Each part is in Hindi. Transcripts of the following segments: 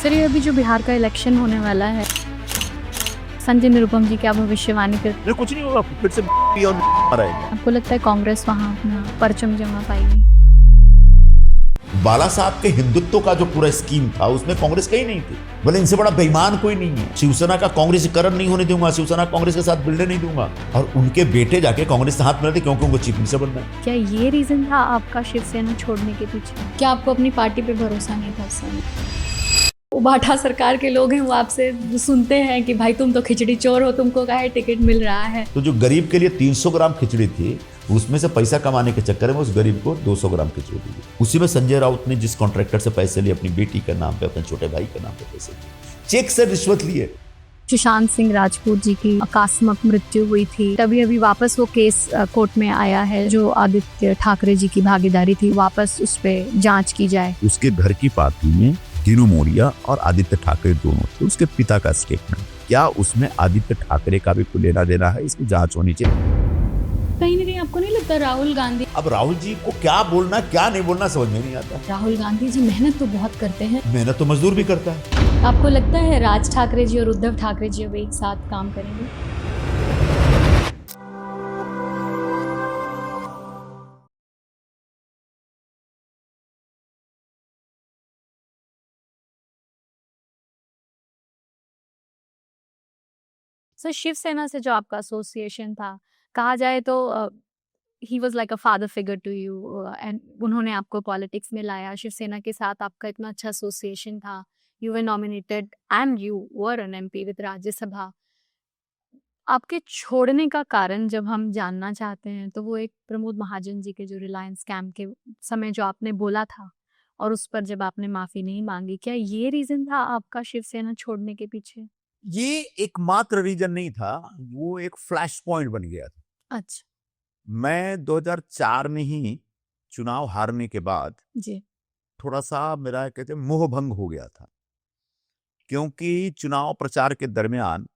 सर, ये अभी जो बिहार का इलेक्शन होने वाला है, संजय निरुपम जी क्या भविष्यवाणी कर, कुछ नहीं होगा, फिर से आ रहा है। आपको लगता है कांग्रेस वहाँ अपना परचम जमा पाएगी? बाला साहब के हिंदुत्व का जो पूरा स्कीम था उसमें कांग्रेस कहीं नहीं थी। बोले इनसे बड़ा बेईमान कोई नहीं है। शिवसेना का कांग्रेसीकरण नहीं होने दूंगा, शिवसेना कांग्रेस के साथ मिलने नहीं दूंगा। और उनके बेटे जाके कांग्रेस से हाथ मिलाते क्योंकि उनको चीफ मिनिस्टर बनना है। क्या ये रीजन था आपका शिवसेना छोड़ने के पीछे? क्या आपको अपनी पार्टी पे भरोसा नहीं था उस समय? उबाठा सरकार के लोग हैं, वो आपसे सुनते हैं कि भाई तुम तो खिचड़ी चोर हो, तुमको काहे टिकट मिल रहा है। तो जो गरीब के लिए 300 ग्राम खिचड़ी थी, उसमें से पैसा कमाने के चक्कर में उस गरीब को 200 ग्राम खिचड़ी दी। उसी में संजय राउत ने जिस कॉन्ट्रैक्टर से पैसे लिए, अपनी बेटी के नाम पे, अपने छोटे भाई के नाम पे पैसे लिए, चेक से रिश्वत लिए। सुशांत सिंह राजपूत जी की आकस्मिक मृत्यु हुई थी, तभी अभी वापस वो केस कोर्ट में आया है। जो आदित्य ठाकरे जी की भागीदारी थी, वापस उस पर जांच की जाए। उसके घर की पार्टी में तीनों मौर्या और आदित्य ठाकरे दोनों थे। उसके पिता का स्टेटमेंट, क्या उसमें आदित्य ठाकरे का भी कोई लेना देना है? इसकी जांच होनी चाहिए। कहीं ना कहीं आपको नहीं लगता राहुल गांधी, अब राहुल जी को क्या बोलना क्या नहीं बोलना समझ में नहीं आता। राहुल गांधी जी मेहनत तो बहुत करते हैं, मेहनत तो मजदूर भी करता है। आपको लगता है राज ठाकरे जी और उद्धव ठाकरे जी अब एक साथ काम करेंगे? सर, शिवसेना से जो आपका एसोसिएशन था, कहा जाए तो he was like a father figure to you, and उन्होंने आपको पॉलिटिक्स में लाया। शिवसेना के साथ आपका इतना अच्छा एसोसिएशन था, you were nominated and you were N MP with Rajya Sabha. आपके छोड़ने का कारण जब हम जानना चाहते हैं तो वो एक प्रमोद महाजन जी के जो रिलायंस स्कैम के समय जो आपने बोला था, और उस पर जब आपने माफी नहीं मांगी, क्या ये रीजन था आपका शिवसेना छोड़ने के पीछे? ये एकमात्र रीजन नहीं था, वो एक फ्लैश पॉइंट बन गया था। अच्छा मैं 2004 में ही चुनाव हारने के बाद जी। थोड़ा सा मेरा कहते हैं मोह भंग हो गया था, क्योंकि चुनाव प्रचार के दरमियान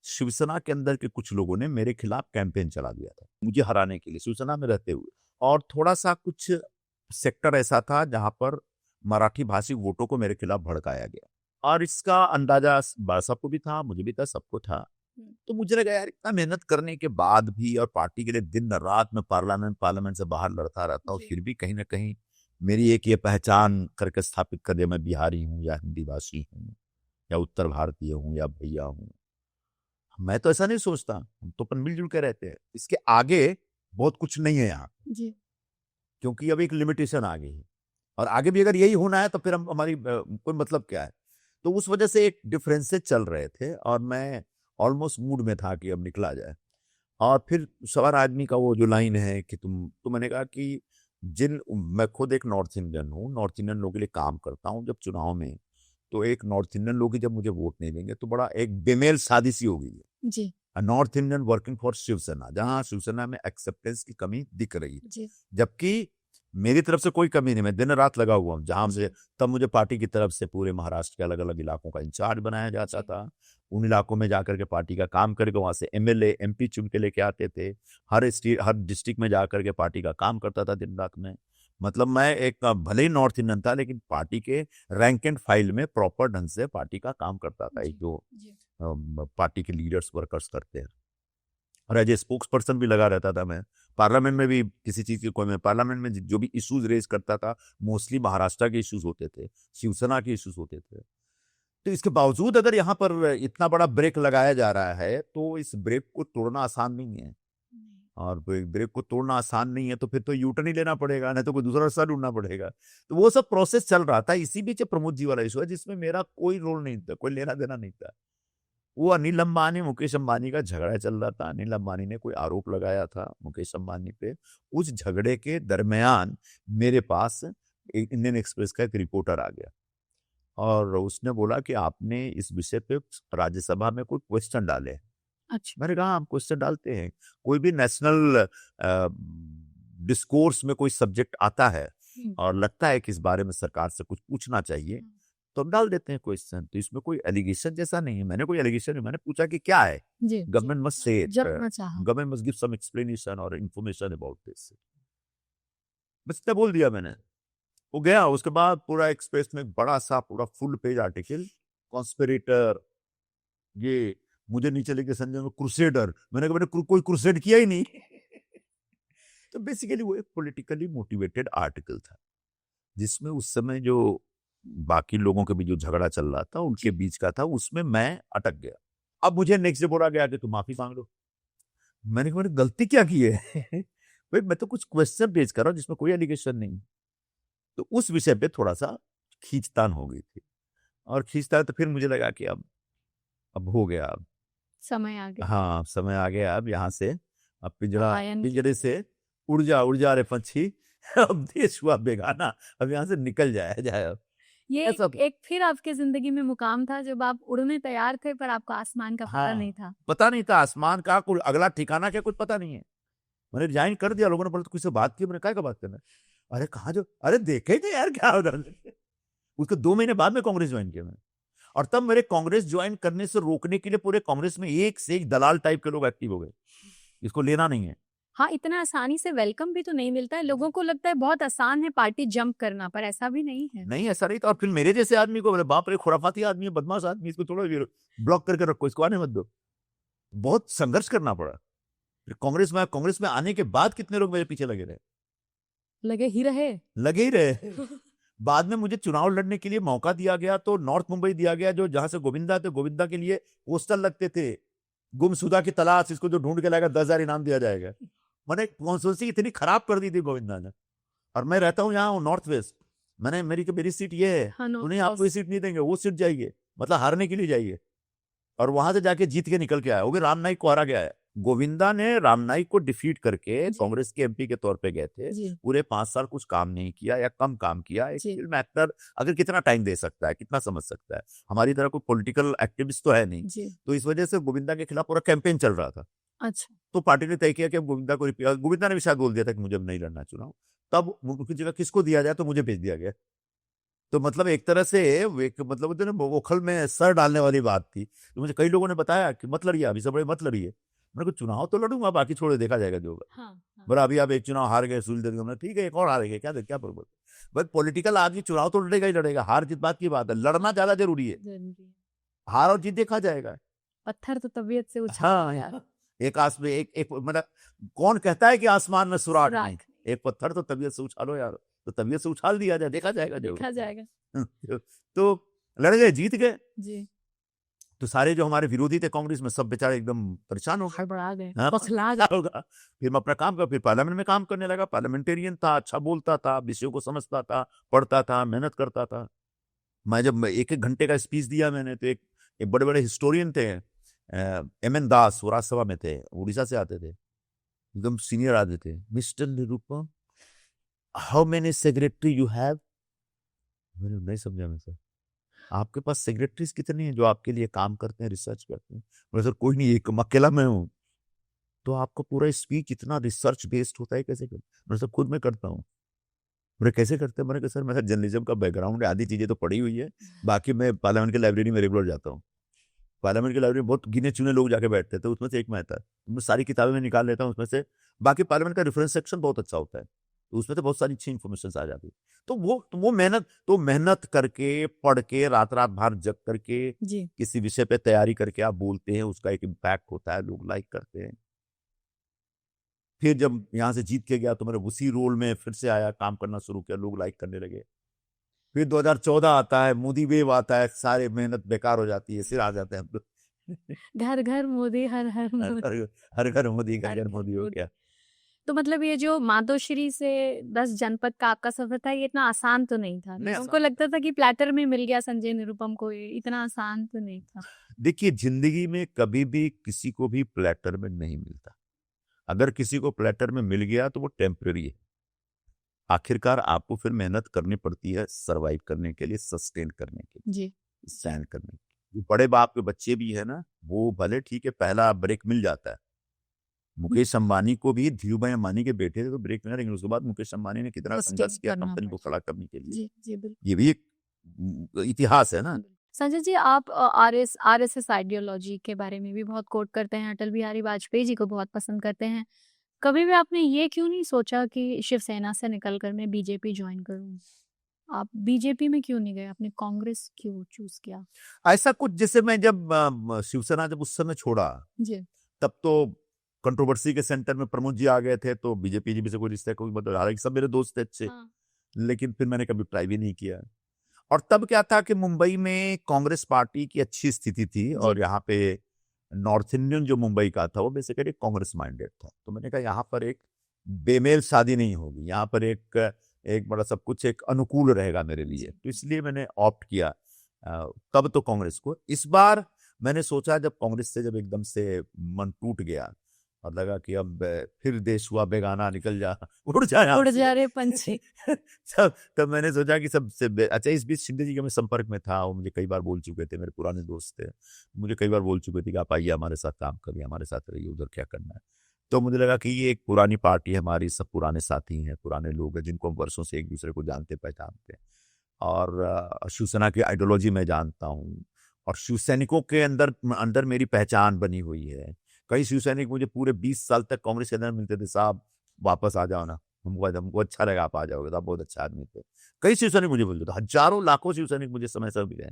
शिवसेना के अंदर के कुछ लोगों ने मेरे खिलाफ कैंपेन चला दिया था, मुझे हराने के लिए शिवसेना में रहते हुए। और थोड़ा सा कुछ सेक्टर ऐसा था जहां पर मराठी भाषी वोटों को मेरे खिलाफ भड़काया गया, और इसका अंदाजा सबको भी था, मुझे भी था, सबको था। तो मुझे लगा यार, इतना मेहनत करने के बाद भी और पार्टी के लिए दिन रात में पार्लियामेंट से बाहर लड़ता रहता हूँ, फिर भी कहीं ना कहीं मेरी एक ये पहचान करके स्थापित कर दिया, मैं बिहारी हूँ या हिंदी भाषी हूँ या उत्तर भारतीय हूँ या भैया हूँ। मैं तो ऐसा नहीं सोचता, हम तो अपन मिलजुल के रहते हैं। इसके आगे बहुत कुछ नहीं है यहाँ, जी। क्योंकि अब एक लिमिटेशन आ गई है, और आगे भी अगर यही होना है तो फिर हम हमारी कोई मतलब क्या है। तो उस वजह से एक डिफरेंसेस चल रहे थे, और मैं ऑलमोस्ट मूड में था कि अब निकला जाए। और फिर सवार आदमी का वो जो लाइन है कि तो मैंने कहा कि मैं खुद एक नॉर्थ इंडियन हूँ, नॉर्थ इंडियन लोगों के लिए काम करता हूँ। जब चुनाव में तो एक नॉर्थ इंडियन लोग ही जब मुझे वोट नहीं देंगे तो बड़ा एक बेमेल साजिशी होगी जी। North Indian working for Shiv Sena, जहां शिवसेना में एक्सेप्टेंस की कमी दिख रही है। जी। जबकि मेरी तरफ से कोई कमी नहीं, मैं दिन रात लगा हुआ हूँ। जहां से तब मुझे पार्टी की तरफ से पूरे महाराष्ट्र के अलग अलग इलाकों का इंचार्ज बनाया जाता था। उन इलाकों में जाकर के पार्टी का काम करके वहां से एमएलए एमपी चुन के लेके आते थे। हर डिस्ट्रिक्ट में जाकर के पार्टी का काम करता था दिन रात में। मतलब मैं एक भले ही नॉर्थ इंडियन था, लेकिन पार्टी के रैंक एंड फाइल में प्रॉपर ढंग से पार्टी का काम करता था, एक जो पार्टी के लीडर्स वर्कर्स करते हैं। और एज ए स्पोक्स पर्सन भी लगा रहता था मैं। पार्लियामेंट में भी किसी चीज की कोई, मैं पार्लियामेंट में जो भी इश्यूज रेज करता था, मोस्टली महाराष्ट्र के इश्यूज होते थे, शिवसेना के इश्यूज होते थे। तो इसके बावजूद अगर यहाँ पर इतना बड़ा ब्रेक लगाया जा रहा है तो इस ब्रेक को तोड़ना आसान नहीं है। और ब्रेक को तोड़ना आसान नहीं है तो फिर तो यूटर्न ही लेना पड़ेगा, नहीं तो कोई दूसरा रास्ता ढूंढना पड़ेगा। तो वो सब प्रोसेस चल रहा था। इसी बीच प्रमोद जी वाला इशू है जिसमें मेरा कोई रोल नहीं था, कोई लेना देना नहीं था। वो अनिल अंबानी मुकेश अंबानी का झगड़ा चल रहा था। अनिल अंबानी ने कोई आरोप लगाया था मुकेश अंबानी पे। उस झगड़े के दरमियान मेरे पास इंडियन एक्सप्रेस का एक रिपोर्टर आ गया और उसने बोला कि आपने इस विषय पे राज्यसभा में कोई क्वेश्चन डाले। अच्छा। मैंने कहा हम क्वेश्चन डालते हैं, कोई भी नेशनल डिस्कोर्स में कोई सब्जेक्ट आता है और लगता है कि इस बारे में सरकार से कुछ पूछना चाहिए तो हम डाल देते हैं क्वेश्चन। तो इसमें कोई एलिगेशन जैसा नहीं है, मैंने कोई एलिगेशन नहीं, मैंने पूछा कि क्या है। Government must say it, government must give some explanation और इंफॉर्मेशन अबाउट दिस। बस इतना बोल दिया मैंने। वो गया। उसके बाद पूरा एक्सप्रेस में बड़ा सा पूरा फुल पेज आर्टिकल, कॉन्स्पिरेटर, ये मुझे नीचे लेके संजय में क्रूसेडर। मैंने कहा मैंने कोई क्रूसेड किया ही नहीं। तो बेसिकली वो एक पॉलिटिकली मोटिवेटेड आर्टिकल था, जिसमें उस समय जो बाकी लोगों के बीच जो झगड़ा चल रहा था उनके बीच का था, उसमें मैं अटक गया। अब मुझे नेक्स्ट डे बोला गया कि तुम माफी मांग लो। मैंने कहा मैंने गलती क्या की है? भाई मैं तो कुछ क्वेश्चन रेज कर रहा हूँ जिसमें कोई एलिगेशन नहीं। तो उस विषय पे थोड़ा सा खींचतान हो गई थी, और खींचतान तो फिर मुझे लगा कि अब हो गया, अब समय आ गया। हाँ समय आ गया, अब यहाँ से अब पलायन पिंजरे से उड़ जा रे पंछी। अब देश हुआ बेगाना, अब यहाँ से निकल जाए अब। ये ऐसा एक फिर आपके जिंदगी में मुकाम था जब आप उड़ने तैयार थे पर आपको आसमान का पता नहीं था। पता नहीं था आसमान का, कोई अगला ठिकाना क्या कुछ पता नहीं है। मैंने रिजाइन कर दिया, लोगों ने बोला तो किसी से बात की। मैंने क्या बात करना? अरे कहाँ जो, अरे देखे थे यार क्या हो रहा है। उसके 2 महीने बाद में कांग्रेस ज्वाइन किया मैंने, और तब मेरे कांग्रेस ज्वाइन करने से रोकने के लिए पूरे कांग्रेस में एक से एक दलाल टाइप के लोग एक्टिव हो गए, इसको लेना नहीं है। हाँ, इतना आसानी से वेलकम भी तो नहीं मिलता है। लोगों को लगता है बहुत आसान है पार्टी जंप करना, पर ऐसा भी नहीं है। नहीं ऐसा नहीं था। और फिर मेरे जैसे आदमी को बोले बाप रे खुराफाती आदमी है, बदमाश आदमी, इसको थोड़ा ब्लॉक करके रखो, इसको आने मत दो। बहुत संघर्ष करना पड़ा। फिर कांग्रेस में आने के बाद कितने लोग मेरे पीछे लगे लगे ही रहे। बाद में मुझे चुनाव लड़ने के लिए मौका दिया गया, तो नॉर्थ मुंबई दिया गया, जो जहां से गोविंदा थे, गोविंदा के लिए पोस्टर लगते थे, गुमशुदा की तलाश, इसको जो ढूंढ के लाएगा 10,000 इनाम दिया जाएगा। मैंने कॉन्स्टिट्यूंसी इतनी खराब कर दी थी गोविंदा ने। और मैं रहता हूँ यहाँ नॉर्थ वेस्ट, मेरी सीट ये है। हाँ, उन्हें आपको ये सीट नहीं देंगे, वो सीट जाइए, मतलब हारने के लिए जाइए। और वहां से जाके जीत के निकल के आया, वो भी राम नाईक को हरा गया है। गोविंदा ने राम नाईक को डिफीट करके कांग्रेस के एमपी के तौर पे गए थे। पूरे 5 साल कुछ काम नहीं किया या कम काम किया। एक फिल्म एक्टर अगर कितना टाइम दे सकता है, कितना समझ सकता है? हमारी तरह कोई पॉलिटिकल एक्टिविस्ट तो है नहीं। तो इस वजह से गोविंदा के खिलाफ पूरा कैंपेन चल रहा था। अच्छा, तो पार्टी ने तय किया कि गोविंदा ने भी शायद बोल दिया था कि मुझे नहीं लड़ना चुनाव। तब उनकी जगह किसको दिया जाए, तो मुझे भेज दिया गया। तो मतलब एक तरह से मतलब ओखल में सर डालने वाली बात थी। तो मुझे कई लोगों ने बताया कि मत लड़िए, अभी सब बड़े मत लड़िए। मैंने कहा चुनाव तो लड़ूंगा, बाकी छोड़े देखा जाएगा जो होगा। हाँ, बोला अभी आप एक चुनाव हार गए, सूझ दे दिया। ठीक है, एक और हारेंगे, क्या प्रॉब्लम? बस पॉलिटिकल आदमी चुनाव तो लड़ेगा ही लड़ेगा, हार जीत बात की बात है, लड़ना ज्यादा जरूरी है। हार और जीत देखा जाएगा। पत्थर तो तबीयत से हाँ यार, एक आसमान एक मतलब कौन कहता है कि आसमान में सुराग नहीं? एक पत्थर तो तबीयत से उछालो यार, तो तबीयत से उछाल दिया जाए, देखा जाएगा। तो लड़ गए, जीत गए जी। तो सारे जो हमारे विरोधी थे कांग्रेस में, सब बेचारे एकदम परेशान हो गए, हड़बड़ा गए, होगा। फिर मैं अपना काम कर, फिर पार्लियामेंट में काम करने लगा। पार्लियामेंटेरियन था, अच्छा बोलता था, विषयों को समझता था, पढ़ता था, मेहनत करता था। मैं जब 1-1 घंटे का स्पीच दिया मैंने, तो एक बड़े बड़े हिस्टोरियन थे, एम.एन. दास, वो राज्यसभा में थे, उड़ीसा से आते थे, एकदम सीनियर आदमी थे। Mister Nirupam, how many secretary you have? मैंने नहीं समझा। मैं सर, आपके पास सेक्रेटरीज कितने हैं जो आपके लिए काम करते हैं, रिसर्च करते हैं? बोले सर कोई नहीं, एक अकेला मैं हूँ। तो आपका पूरा स्पीच इतना रिसर्च बेस्ड होता है, कैसे करते? मैं सर खुद मैं करता हूँ। बोले कैसे करते हैं? मैंने कहा सर मेरा जर्नलिज्म का बैकग्राउंड है, आधी चीजें तो पढ़ी हुई है, बाकी मैं पार्लियामेंट की लाइब्रेरी में रेगुलर जाता हूँ। पार्लियामेंट की लाइब्रेरी में बहुत गिने चुने लोग जाके बैठते थे, उसमें से एक मैं था। मैं सारी किताबें में निकाल लेता हूँ उसमें से। बाकी पार्लियामेंट का रेफरेंस सेक्शन बहुत अच्छा होता है, तो उसमें से बहुत सारी अच्छी इन्फॉर्मेशन आ जाती है। तो वो मेहनत करके, पढ़ के, रात भर जग करके किसी विषय पे तैयारी करके आप बोलते हैं, उसका एक इम्पैक्ट होता है, लोग लाइक करते हैं। फिर जब यहाँ से जीत के गया तो मैंने उसी रोल में फिर से आया, काम करना शुरू किया, लोग लाइक करने लगे। फिर 2014 आता है, मोदी वेव आता है, सारे मेहनत बेकार हो जाती है, फिर आ जाते हैं हम लोग। घर घर मोदी, हर हर मोदी, हर घर मोदी, घर घर मोदी हो गया। तो मतलब ये जो मातोश्री से 10 जनपद का आपका सफर था, ये इतना आसान तो नहीं था। उनको लगता था कि प्लेटर में मिल गया संजय निरुपम को, ये इतना आसान तो नहीं था। देखिए, जिंदगी में कभी भी किसी को भी प्लेटर में नहीं मिलता। अगर किसी को प्लेटर में मिल गया तो वो टेम्पररी है। आखिरकार आपको फिर मेहनत करनी पड़ती है सरवाइव करने के लिए, सस्टेन करने के लिए, स्टैंड करने के लिए। बड़े बाप के बच्चे भी है ना, वो भले ठीक है पहला ब्रेक मिल जाता है। मुकेश अंबानी को भी धीरूभाई अंबानी के बेटे थे तो ब्रेक मिला, लेकिन उसके बाद मुकेश अंबानी ने कितना संघर्ष किया कंपनी को खड़ा करने के लिए। ये भी एक इतिहास है ना। संजय जी, आप आरएसएस आइडियोलॉजी के बारे में भी बहुत कोट करते हैं, अटल बिहारी वाजपेयी जी को बहुत पसंद करते हैं। कभी भी आपने ये क्यों नहीं सोचा कि शिवसेना से निकलकर मैं बीजेपी ज्वाइन करूं? आप बीजेपी में क्यों नहीं गए? आपने कांग्रेस क्यों चूज किया? ऐसा कुछ, जैसे मैं जब शिवसेना जब उस समय छोड़ा, जी। तब तो कंट्रोवर्सी के सेंटर में प्रमोद जी आ गए थे, तो बीजेपी से कोई रिश्ता, कोई मतलब, हालांकि सब मेरे दोस्त थे अच्छे, हाँ। लेकिन फिर मैंने कभी ट्राई भी नहीं किया। और तब क्या था कि मुंबई में कांग्रेस पार्टी की अच्छी स्थिति थी, और जी। यहाँ पे नॉर्थ इंडियन जो मुंबई का था वो बेसिकली कांग्रेस माइंडेड था। तो मैंने कहा यहाँ पर एक बेमेल शादी नहीं होगी, यहाँ पर एक बड़ा सब कुछ एक अनुकूल रहेगा मेरे लिए, तो इसलिए मैंने ऑप्ट किया तब तो कांग्रेस को। इस बार मैंने सोचा, जब कांग्रेस से जब एकदम से मन टूट गया और लगा कि अब फिर देश हुआ बेगाना, निकल जा, उड़ जा यहाँ उड़ से। जा रे पंछी। तब मैंने सोचा कि सबसे अच्छा, इस बीच शिंदे जी के मैं संपर्क में था, वो मुझे कई बार बोल चुके थे, मेरे पुराने दोस्त थे, मुझे कई बार बोल चुके थे कि आप आइए हमारे साथ काम करिए, हमारे साथ रहिए, उधर क्या करना है। तो मुझे लगा कि ये एक पुरानी पार्टी है हमारी, सब पुराने साथी हैं, पुराने लोग हैं, जिनको हम वर्षों से एक दूसरे को जानते पहचानते हैं, और शिवसेना की आइडियोलॉजी मैं जानता हूँ, और शिव सैनिकों के अंदर अंदर मेरी पहचान बनी हुई है। कई शिव सैनिक मुझे पूरे 20 साल तक कांग्रेस के अंदर मिलते थे, साहब वापस आ जाओ ना, हमको अच्छा लगा आप आ जाओगे, तो आप बहुत अच्छा आदमी थे। कई शिव सैनिक मुझे बोलते थे, हजारों लाखों शिव सैनिक मुझे समय से मिले,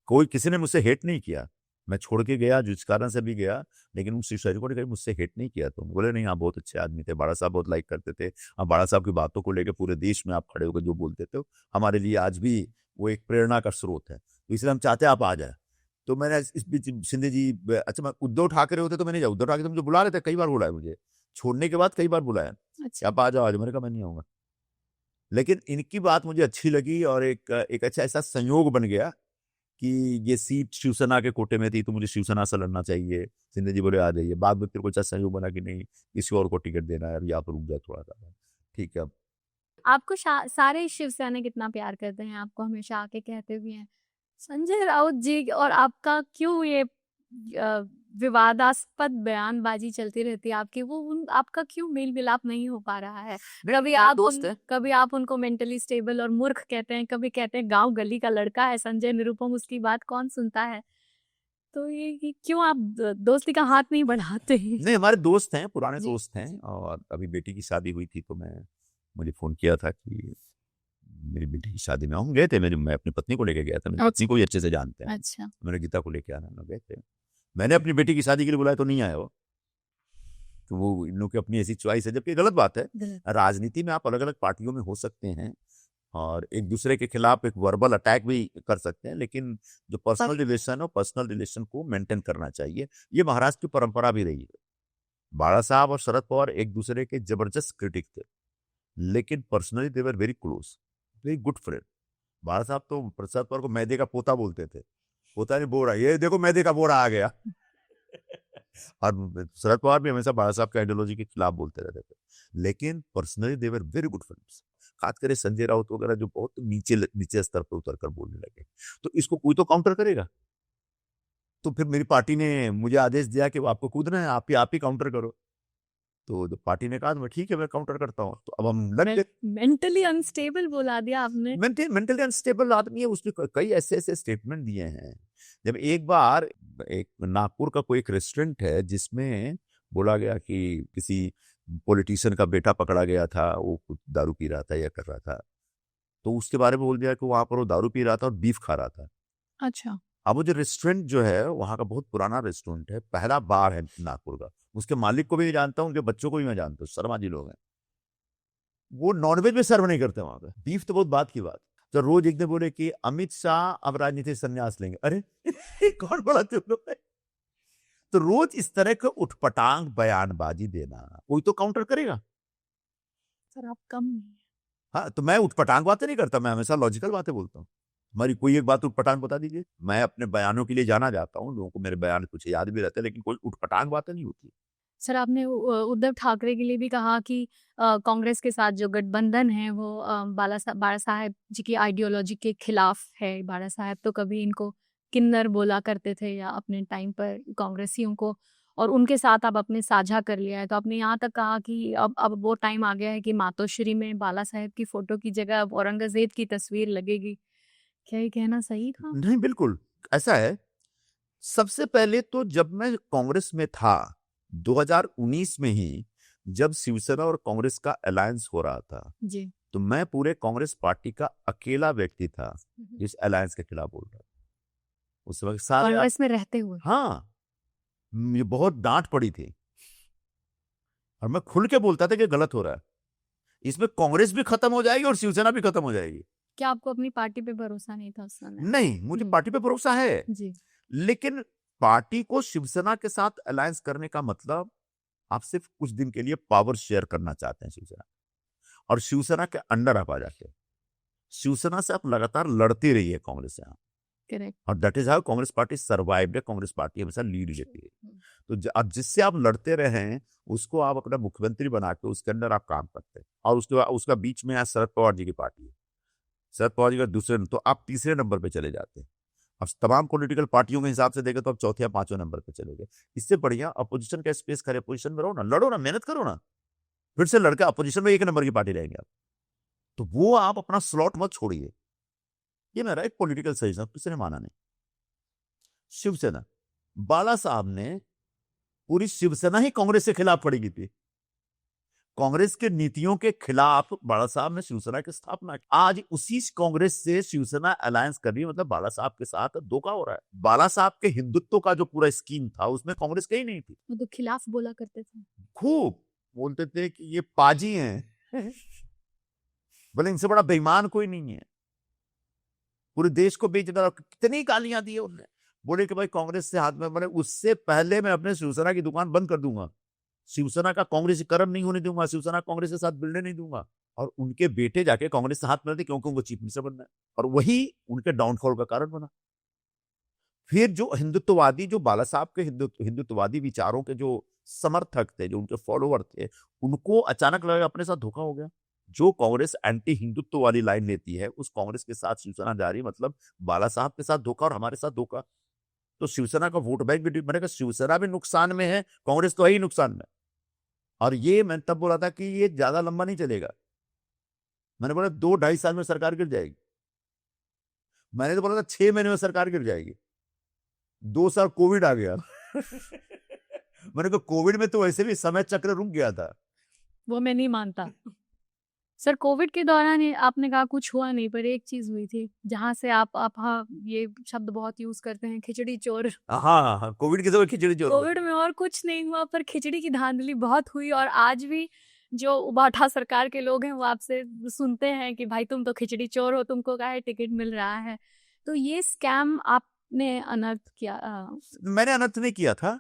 कोई किसी ने मुझसे हेट नहीं किया। मैं छोड़ के गया जिस कारण से भी गया, लेकिन उन शिव सैनिकों ने कभी मुझसे हेट नहीं किया। तो बोले नहीं, आप बहुत अच्छे आदमी थे, बाड़ा साहब बहुत लाइक करते थे, आप बाड़ा साहब की बातों को लेकर पूरे देश में आप खड़े होकर जो बोलते थे, हमारे लिए आज भी वो एक प्रेरणा का स्रोत है, तो इसलिए हम चाहते हैं आप आ जाए। तो मैंने इस बीच शिंदे जी, अच्छा मैं उद्धव ठाकरे होते तो मैंने जाऊँ, उद्धव ठाकरे तो मुझे बुला रहे थे, कई बार बुलाया मुझे, छोड़ने के बाद कई बार बुलाया कि अच्छा। आप आ जाओ आज, मैंने कहा मैं नहीं आऊंगा। लेकिन इनकी बात मुझे अच्छी लगी, और एक अच्छा ऐसा संयोग बन गया कि ये सीट शिवसेना के कोटे में थी, तो मुझे शिवसेना से लड़ना चाहिए। शिंदे जी बोले आ जाइए, बाद में फिर कुछ ऐसा संयोग बना कि नहीं, किसी और को टिकट देना है, या पर रुक जाए थोड़ा सा, ठीक है। अब आपको सारे शिव सैनिक कितना प्यार करते हैं, आपको हमेशा आके कहते भी हैं संजय राउत जी, और आपका क्यों ये विवादास्पद बयानबाजी चलती रहती है आपकी, आपका क्यों मेल मिलाप नहीं हो पा रहा है? कभी आप उनको मेंटली स्टेबल और मूर्ख कहते हैं, कभी कहते हैं गांव गली का लड़का है संजय निरुपम, उसकी बात कौन सुनता है? तो ये क्यों आप दोस्ती का हाथ नहीं बढ़ाते? नहीं, हमारे दोस्त हैं, पुराने जी। दोस्त हैं, और अभी बेटी की शादी हुई थी, तो मुझे फोन किया था कि मेरी बेटी की शादी में हम गए थे, मैं अपनी पत्नी को लेके गया था, मेरी पत्नी को भी अच्छे से जानते हैं, अच्छा। मैंने गीता को लेके आना, गए थे। मैंने अपनी बेटी की शादी के लिए बुलाया तो नहीं आया वो, तो वो इन लोगों की अपनी ऐसी चॉइस है, जबकि गलत बात है। राजनीति में आप अलग अलग पार्टियों में हो सकते हैं, और एक दूसरे के खिलाफ एक वर्बल अटैक भी कर सकते हैं, लेकिन जो पर्सनल रिलेशन है, पर्सनल रिलेशन को मेंटेन करना चाहिए। ये महाराष्ट्र की परंपरा भी रही है। बाला साहब और शरद पवार एक दूसरे के जबरदस्त क्रिटिक थे, लेकिन personally they were very close, very good friend. Bala Saheb तो प्रसाद पवार को मैदे का पोता बोलते थे, पोता नहीं बोरा, ये देखो मैदे का बोरा आ गया। और शरद पवार भी हमेशा बाला साहब के आइडियोलॉजी के खिलाफ बोलते रहते थे, लेकिन personally they were very good friends. खास करे संजय राउत वगैरह जो बहुत नीचे स्तर पर उतर कर बोलने लगे, तो इसको कोई तो काउंटर करेगा। तो फिर मेरी पार्टी ने मुझे आदेश दिया कि वो आपको कूदना है, आप ही काउंटर करो। तो जब पार्टी ने कहा, तो मैं ठीक है, मैं काउंटर करता हूँ, तो अब हम लग गए। मेंटली अनस्टेबल बोला दिया आपने। मेंटली अनस्टेबल आदमी है, उसने कई ऐसे ऐसे स्टेटमेंट दिए हैं। जब एक बार एक नागपुर का कोई एक रेस्टोरेंट है, जिसमें बोला गया कि किसी पॉलिटिशियन का बेटा पकड़ा गया था, वो कुछ दारू पी रहा था या कर रहा था, तो उसके बारे में बोल दिया कि वहां पर वो दारू पी रहा था और बीफ खा रहा था। अच्छा। अब वो जो रेस्टोरेंट जो है, वहां का बहुत पुराना रेस्टोरेंट है, पहला बार है नागपुर का, उसके मालिक को भी जानता हूँ, उनके बच्चों को भी मैं जानता हूँ, शर्मा जी लोग हैं। वो नॉनवेज में सर्व नहीं करते वहां पे, बीफ तो बहुत बात की बात। तो रोज एक दिन बोले कि अमित शाह अब राजनीति संन्यास लेंगे, अरे कौन बोला तुम लोग? तो रोज इस तरह के उठपटांग बयानबाजी देना, कोई तो काउंटर करेगा। सर आप कम। हाँ, तो मैं उठपटांग बातें नहीं करता, मैं हमेशा लॉजिकल बातें बोलता हूँ। हमारी कोई एक बात उठपटांग बता दीजिए। मैं अपने बयानों के लिए जाना जाता हूँ, लोगों को मेरे बयान कुछ याद भी रहते हैं, लेकिन कोई उठपटांग बातें नहीं होती। सर आपने उद्धव ठाकरे के लिए भी कहा कि कांग्रेस के साथ जो गठबंधन है वो बाला साहेब जी की आइडियोलॉजी के खिलाफ है। बाला साहेब तो कभी इनको किन्नर बोला करते थे या अपने टाइम पर कांग्रेसियों को, और उनके साथ आप अपने साझा कर लिया है। तो आपने यहाँ तक कहा कि अब वो टाइम आ गया है कि मातोश्री में बाला साहेब की फोटो की जगह अब औरंगजेब की तस्वीर लगेगी। क्या ये कहना सही था? नहीं, बिल्कुल ऐसा है। सबसे पहले तो जब मैं कांग्रेस में था 2019 में ही, जब शिवसेना और कांग्रेस का अलायंस हो रहा था, जी। तो मैं पूरे कांग्रेस पार्टी का अकेला व्यक्ति था जिस अलायंस के खिलाफ बोल रहा था उस वक्त सारे। कांग्रेस में रहते हुए? हाँ, मुझे बहुत डांट पड़ी थी और मैं खुल के बोलता था कि गलत हो रहा है, इसमें कांग्रेस भी खत्म हो जाएगी और शिवसेना भी खत्म हो जाएगी। क्या आपको अपनी पार्टी पे भरोसा नहीं था उस समय? नहीं, मुझे पार्टी पे भरोसा है जी। लेकिन पार्टी को शिवसेना के साथ अलायंस करने का मतलब आप सिर्फ कुछ दिन के लिए पावर शेयर करना चाहते हैं शिवसेना, और शिवसेना के अंडर आप आ जाते हैं। शिवसेना से आप लगातार लड़ते रहिए कांग्रेस से, करेक्ट। और that is how Congress party survived है। कांग्रेस पार्टी हमेशा लीड लेती है। तो अब जिससे आप लड़ते रहे हैं उसको आप अपना मुख्यमंत्री बना के उसके अंदर आप काम करते हैं, और उसका बीच में आज शरद पवार जी की पार्टी है, शरद पवार जी का दूसरे, तो आप तीसरे नंबर पे चले जाते हैं। अब तमाम पॉलिटिकल पार्टियों के हिसाब से देखें तो आप चौथे या पांचवें नंबर पे चले गए। इससे बढ़िया अपोजिशन का स्पेस करे, पोजिशन में रहो ना, लड़ो ना, मेहनत करो ना, फिर से लड़के अपोजिशन में 1 नंबर की पार्टी रहेंगे आप। तो वो आप अपना स्लॉट मत छोड़िए। ये मेरा एक पॉलिटिकल सजेशन, किसी ने माना नहीं। शिवसेना, बाला साहब ने पूरी शिवसेना ही कांग्रेस के खिलाफ खड़ी की थी। कांग्रेस के नीतियों के खिलाफ बाला साहब ने शिवसेना की स्थापना की। आज उसी कांग्रेस से शिवसेना अलायंस कर रही है, मतलब बाला साहब के साथ धोखा हो रहा है। बाला साहब के हिंदुत्व का जो पूरा स्कीम था उसमें कांग्रेस कहीं नहीं थी। वो तो खिलाफ बोला करते थे, खूब बोलते थे कि ये पाजी हैं, बोले इनसे बड़ा बेईमान कोई नहीं है, पूरे देश को बेच डाला। कितनी गालियां दी उन्होंने, बोले कि भाई कांग्रेस से हाथ में, बोले उससे पहले मैं अपने शिवसेना की दुकान बंद कर दूंगा, शिवसेना का कांग्रेसीकरण नहीं होने दूंगा, शिवसेना कांग्रेस के साथ मिलने नहीं दूंगा। और उनके बेटे जाके कांग्रेस से हाथ मिलाते क्योंकि उनको चीफ मिनिस्टर बनना है, और वही उनके डाउनफॉल का कारण बना। फिर जो हिंदुत्ववादी, जो बाला साहब के हिंदुत्ववादी विचारों के जो समर्थक थे, जो उनके फॉलोवर थे, उनको अचानक लगा अपने साथ धोखा हो गया। जो कांग्रेस एंटी हिंदुत्व वाली लाइन लेती है उस कांग्रेस के साथ शिवसेना जा रही, मतलब बाला साहब के साथ धोखा और हमारे साथ धोखा। तो शिवसेना का वोट बैंक भी, मैंने कहा शिवसेना भी नुकसान में है, कांग्रेस तो है ही नुकसान में। और ये मैं तब बोला था कि ये ज्यादा लंबा नहीं चलेगा। मैंने बोला 2-2.5 साल में सरकार गिर जाएगी। मैंने तो बोला था 6 महीने में सरकार गिर जाएगी। 2 साल कोविड आ गया। मैंने कहा कोविड में तो वैसे भी समय चक्र रुक गया था। वो मैं नहीं मानता। सर, कोविड के दौरान आपने कहा कुछ हुआ नहीं, पर एक चीज हुई थी जहां से आप हाँ, ये शब्द बहुत यूज करते हैं, खिचड़ी चोर। हाँ, कोविड के समय खिचड़ी चोर। कोविड में और कुछ नहीं हुआ पर खिचड़ी की धांधली बहुत हुई, और आज भी जो उबाठा सरकार के लोग हैं वो आपसे सुनते हैं कि भाई तुम तो खिचड़ी चोर हो, तुमको काहे टिकट मिल रहा है। तो ये स्कैम आपने अनर्थ किया? मैंने अनर्थ नहीं किया था,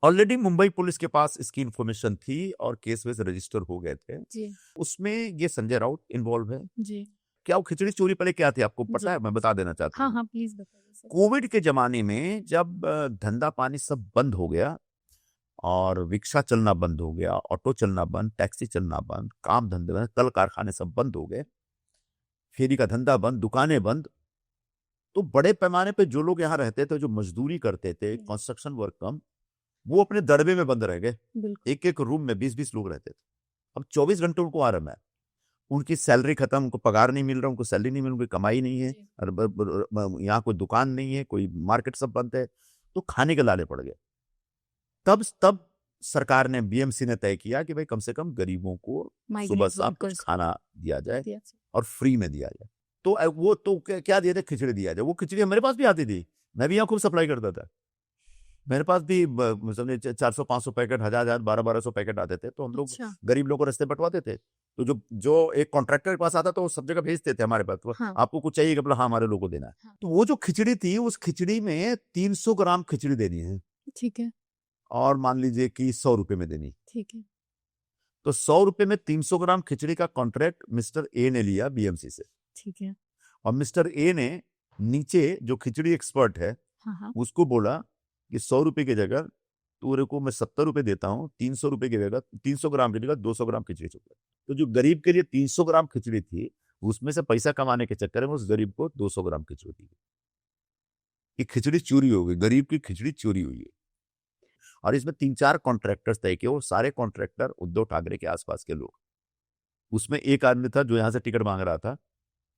ऑलरेडी मुंबई पुलिस के पास इसकी इंफॉर्मेशन थी और केस वेस रजिस्टर हो गए थे जी। उसमें ये संजय राउत इन्वॉल्व है जी। क्या वो खिचड़ी चोरी पहले क्या थी आपको पता है? मैं बता देना चाहता हूँ। हाँ, प्लीज बताइए। कोविड के जमाने में जब धंधा पानी सब बंद हो गया और रिक्शा चलना बंद हो गया, ऑटो चलना बंद, टैक्सी चलना बंद, काम धंधे बंद, कल कारखाने सब बंद हो गए, फेरी का धंधा बंद, दुकानें बंद, तो बड़े पैमाने पे जो लोग यहाँ रहते थे, जो मजदूरी करते थे, कंस्ट्रक्शन वर्क कम, वो अपने दड़बे में बंद रह गए। एक रूम में 20-20 लोग रहते थे। अब 24 घंटे उनको आराम है, उनकी सैलरी खत्म, उनको पगार नहीं मिल रहा, उनको सैलरी नहीं मिल रही, उनकी कमाई नहीं है, यहाँ कोई दुकान नहीं है, कोई मार्केट सब बंद है, तो खाने के लाले पड़ गए। तब सरकार ने, बीएमसी ने तय किया कि भाई कम से कम गरीबों को सुबह शाम कुछ खाना दिया जाए और फ्री में दिया जाए। तो वो तो क्या दिया जाए? खिचड़ी दिया जाए। वो खिचड़ी मेरे पास भी आती थी, मैं भी यहाँ खूब सप्लाई करता था। मेरे पास भी समझे 400-500 पैकेट, 1000-1000, 1200 पैकेट आते थे, तो हम लोग गरीब लोगों को रास्ते बंटवाते थे। तो जो एक कॉन्ट्रैक्टर के पास आता तो वो सब जगह भेजते थे हमारे पास। हाँ। आपको कुछ चाहिए कि हाँ हमारे लोगों को देना है। हाँ। तो वो जो खिचड़ी थी, उस खिचड़ी में 300 ग्राम खिचड़ी देनी है, ठीक है, और मान लीजिए कि 100 रुपए में देनी, ठीक है। तो 100 रुपए में 300 ग्राम खिचड़ी का कॉन्ट्रैक्ट मिस्टर ए ने लिया बीएमसी से, ठीक है। और मिस्टर ए ने नीचे जो खिचड़ी एक्सपर्ट है, हाँ, उसको बोला कि 100 रुपए की जगह तूरे को मैं 70 रुपए देता हूँ, 300 रुपए की जगह 300 ग्राम की जगह 200 ग्राम खिचड़ी चुका। तो जो गरीब के लिए 300 ग्राम खिचड़ी थी, उसमें से पैसा कमाने के चक्कर में उस गरीब को 200 ग्राम खिचड़ी दी। ये खिचड़ी चोरी हो गई, गरीब की खिचड़ी चोरी हुई है। और इसमें 3-4 कॉन्ट्रैक्टर्स तय किए, वो सारे कॉन्ट्रैक्टर उद्धव ठाकरे के आसपास के लोग। उसमें एक आदमी था जो यहाँ से टिकट मांग रहा था,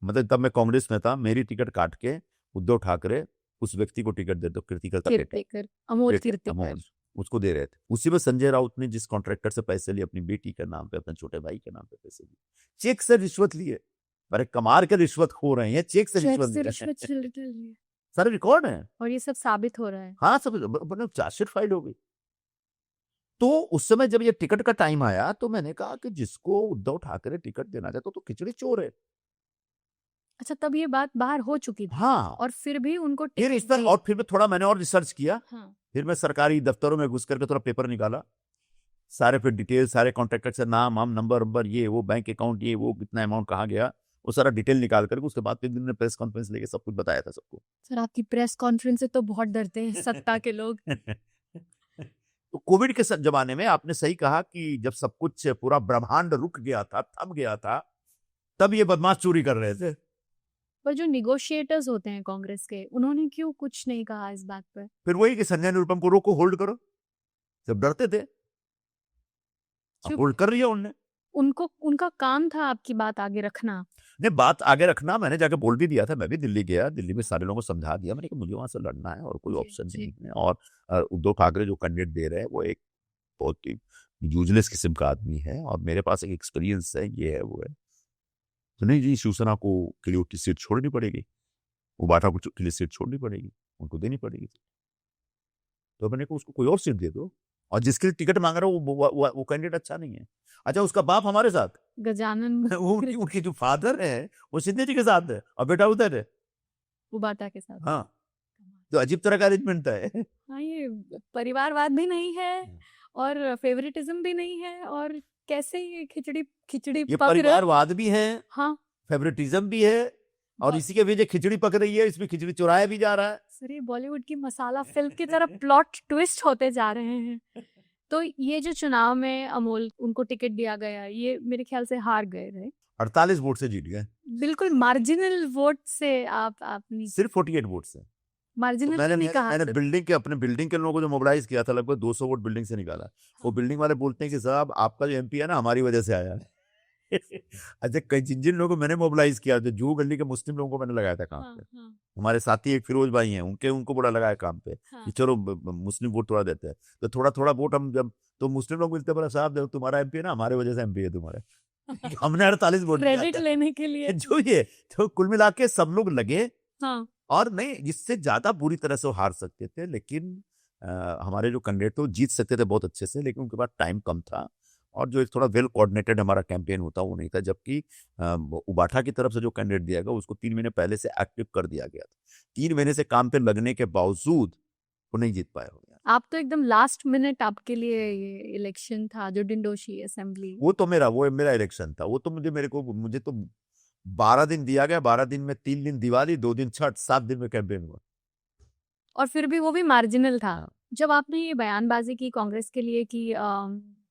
मतलब तब मैं कांग्रेस में था, मेरी टिकट काट के उद्धव ठाकरे उस व्यक्ति को टिकट दे दो, कीर्तिकर, अमोल कीर्तिकर, उसको दे रहे थे। उसी में संजय राउत ने जिस कॉन्ट्रैक्टर से पैसे लिए अपनी बेटी के नाम पे, अपने छोटे भाई के नाम पे पैसे लिए, चेक से रिश्वत लिए। अरे कमार के रिश्वत खो रहे हैं, चेक से रिश्वत ले रहे हैं। सारे रिकॉर्ड है और ये सब साबित हो रहा है। हाँ, सब मतलब चार्जशीट फाइल हो गई। तो उस समय जब ये टिकट का टाइम आया तो मैंने कहा कि जिसको उद्धव ठाकरे टिकट देना चाहते तो खिचड़ी चोर है। अच्छा, तब ये बात बाहर हो चुकी थी। हाँ, और फिर भी उनको फिर इस पर, और फिर मैं थोड़ा मैंने और रिसर्च किया। हाँ। फिर मैं सरकारी दफ्तरों में घुस करके थोड़ा पेपर निकाला, सारे फिर डिटेल, सारे कॉन्ट्रैक्टर से नाम, हम, नंबर, ये वो, बैंक अकाउंट, ये वो, कितना अमाउंट कहाँ गया, वो सारा डिटेल निकाल करके उसके बाद फिर मैंने प्रेस कॉन्फ्रेंस लेके सब कुछ बताया था सबको। सर, आपकी प्रेस कॉन्फ्रेंस से तो बहुत डरते हैं सत्ता के लोग। तो कोविड के जमाने में आपने सही कहा कि जब सब कुछ पूरा ब्रह्मांड रुक गया था, थम गया था, तब ये बदमाश चोरी कर रहे थे। पर जो निगोशिएटर्स होते हैं कांग्रेस के, उन्होंने क्यों कुछ नहीं कहा इस बात पर? फिर वही कि संजय निरुपम को रोको, होल्ड करो। सब डरते थे, होल्ड कर रही है उन्होंने। उनको, उनका काम था आपकी बात आगे रखना। नहीं, बात आगे रखना मैंने जाके बोल भी दिया था। मैं भी दिल्ली गया, दिल्ली में सारे लोगों को समझा दिया मैंने कि मुझे वहां से लड़ना है और कोई ऑप्शन नहीं है। और उद्धव ठाकरे जो कैंडिडेट दे रहे हैं वो एक बहुत ही यूजलेस किस्म का आदमी है, और मेरे पास एक एक्सपीरियंस है, ये है वो है। तो नहीं जी, शिवसेना को के लिए सीट छोड़नी पड़ेगी, उबाटा को के लिए सीट छोड़नी पड़ेगी, उनको देनी पड़ेगी। तो मैंने कहा उसको कोई और सीट दे दो, और जिसके लिए टिकट मांग रहा है वो कैंडिडेट अच्छा नहीं है। अच्छा, उसका बाप हमारे साथ, गजानन वो उनके जो फादर है वो सिद्धे जी के साथ है और बेटा उधर है, उबाटा के साथ। हाँ, तो अजीब तरह का अरेंजमेंट है। हाँ, ये परिवारवाद भी नहीं है और फेवरेटिज्म भी नहीं है, और कैसे ये खिचड़ी खिचड़ी ये पक रहा। परिवारवाद भी है, हाँ, फेवरेटिज्म भी है, और इसी के वजह खिचड़ी पक रही है, इसमें खिचड़ी चुराया भी जा रहा है। सर, ये बॉलीवुड की मसाला फिल्म की तरह प्लॉट ट्विस्ट होते जा रहे हैं। तो ये जो चुनाव में अमोल उनको टिकट दिया गया, ये मेरे ख्याल से हार गए रहे। 48 वोट से जीत गए, बिल्कुल मार्जिनल वोट से। आपने सिर्फ 48 वोट से। मार्जिनल तो नहीं कहा। मैंने बिल्डिंग के, अपने बिल्डिंग के लोगों को जो मोबिलाइज किया था, लगभग 200 वोट बिल्डिंग से निकाला। वो बिल्डिंग वाले बोलते हैं कि साहब आपका जो एमपी है ना हमारी वजह से आया है। अच्छा, कई जिन जिन लोगों को मैंने मोबिलाइज किया, जो जू गली के मुस्लिम लोगों को मैंने लगाया था काम पे। हमारे साथी एक फिरोज भाई हैं, उनको बड़ा लगाया काम पे कि चलो मुस्लिम वोट थोड़ा देते हैं। तो थोड़ा थोड़ा वोट हम जब, तो मुस्लिम लोग मिलते, बोला साहब तुम्हारा एमपी है ना, हमारे वजह से एमपी है तुम्हारे। हमने 48 वोट क्रेडिट लेने के लिए। जो ये तो कुल मिला के सब लोग लगे। हाँ। और नहीं, जिससे ज्यादा बुरी तरह से वो हार सकते थे, लेकिन हमारे जो कैंडिडेट थे वो जीत सकते थे बहुत अच्छे से, लेकिन उनके पास टाइम कम था, और जो एक थोड़ा वेल कोऑर्डिनेटेड हमारा कैंपेन होता वो नहीं था। जबकि उबाठा की तरफ से जो कैंडिडेट दिया गया उसको 3 महीने पहले से एक्टिव कर दिया गया था। 3 महीने से काम पे लगने के बावजूद वो नहीं जीत पाया हो। आप तो एकदम लास्ट मिनट आपके लिए ये इलेक्शन था जो डिंडोशी असेंबली। वो मेरा इलेक्शन था। वो तो मुझे तो 12 दिन दिया गया। 12 दिन में 3 दिन दिवाली, 2 दिन छठ, 7 दिन में कैंपेन हुआ, और फिर भी वो भी मार्जिनल था। हाँ। जब आपने ये बयानबाजी की कांग्रेस के लिए कि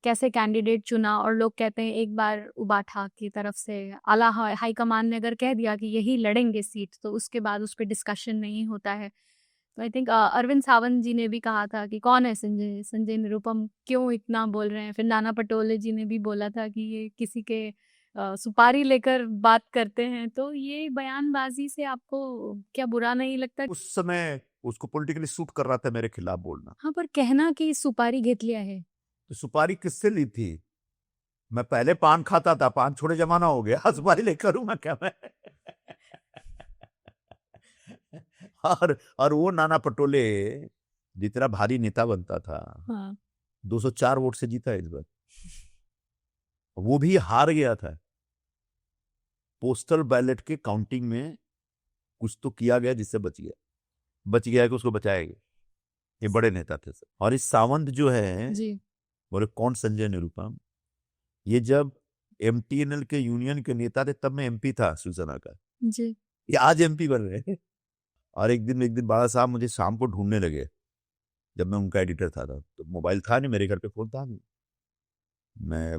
कैसे कैंडिडेट चुना, और लोग कहते हैं एक बार उबाठा की तरफ से आला हाईकमान ने अगर कह दिया कि यही लड़ेंगे सीट, तो उसके बाद उस पर डिस्कशन नहीं होता है। तो आई थिंक अरविंद सावंत जी ने भी कहा था कि कौन है संजय निरुपम, क्यों इतना बोल रहे हैं। फिर नाना पटोले जी ने भी बोला था कि ये किसी के सुपारी लेकर बात करते हैं। तो ये बयानबाजी से आपको क्या बुरा नहीं लगता? उस समय उसको पॉलिटिकली सूट कर रहा था मेरे खिलाफ बोलना। हाँ, पर कहना कि सुपारी घेत लिया है। तो सुपारी किससे ली थी? मैं पहले पान खाता था, पान छोड़े जमाना हो गया, सुपारी लेकर करूंगा क्या मैं? और वो नाना पटोले जितना भारी नेता बनता था, हाँ। 204 वोट से जीता इस बार। वो भी हार गया था। पोस्टल बैलेट के काउंटिंग में कुछ तो किया गया जिससे बच गया कि उसको बचाया गया। ये बड़े नेता थे सर। और इस सावंत जो है जी, बोले कौन संजय निरुपम? ये जब एमटीएनएल के यूनियन के नेता थे तब मैं एमपी था शिवसेना का, जी। ये आज एमपी बन रहे हैं। और एक दिन बाला साहब मुझे शाम को ढूंढने लगे, जब मैं उनका एडिटर था तो मोबाइल था नहीं मेरे घर पे, फोन था नहीं। मैं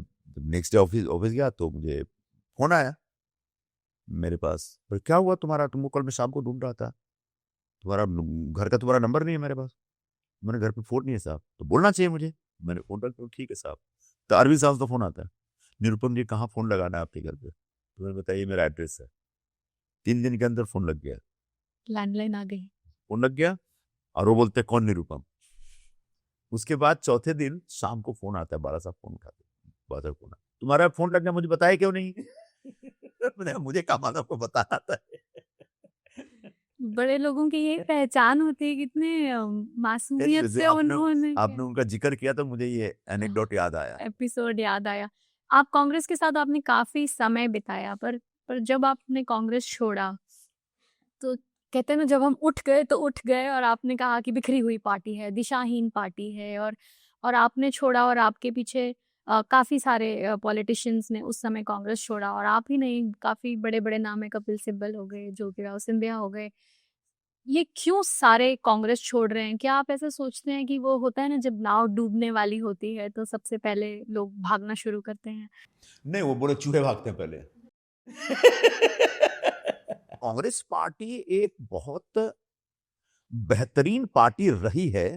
नेक्स्ट डे ऑफिस गया तो मुझे फोन आया मेरे पास, पर क्या हुआ तुम्हारा, तुमको कल मैं शाम को ढूंढ रहा था, तुम्हारा घर का तुम्हारा नंबर नहीं है मेरे पास। मैंने घर पे फोन नहीं है साहब, तो बोलना चाहिए मुझे। मैंने फोन रखा, ठीक है साहब। तो अरविंद साहब का फोन आता है, निरुपम जी कहाँ फोन लगाना है आपके घर पे? तो मैंने बताया मेरा एड्रेस है। 3 दिन के अंदर फोन लग गया, लैंडलाइन आ गई। फोन लग गया, और वो बोलते कौन निरुपम? उसके बाद चौथे दिन शाम को फोन आता है, 12 साहब फोन उठाते, बादल फोन, तुम्हारा फोन लगना मुझे बताया क्यों नहीं? मुझे क्या मालूम, आपको बताना था। बड़े लोगों की ये पहचान होती है, कितने मासूमियत से उन्होंने आपने उनका जिक्र किया तो मुझे ये एनेक्डोट याद आया। एपिसोड याद आया। आप कांग्रेस के साथ आपने काफी समय बिताया, पर जब आपने कांग्रेस छोड़ा तो कहते हैं ना, जब हम उठ गए तो उठ गए, और आपने कहा कि बिखरी हुई पार्टी है, दिशाहीन पार्टी है, और आपने छोड़ा, और आपके पीछे काफी सारे पॉलिटिशियंस ने उस समय कांग्रेस छोड़ा, और आप ही नहीं, काफी बड़े बड़े नाम है, कपिल सिब्बल हो गए, ज्योतिराव सिंधिया हो गए। ये क्यों सारे कांग्रेस छोड़ रहे हैं? क्या आप ऐसा सोचते हैं कि वो होता है ना, जब नाव डूबने वाली होती है तो सबसे पहले लोग भागना शुरू करते हैं? नहीं, वो बोले चूहे भागते हैं पहले। कांग्रेस पार्टी एक बहुत बेहतरीन पार्टी रही है।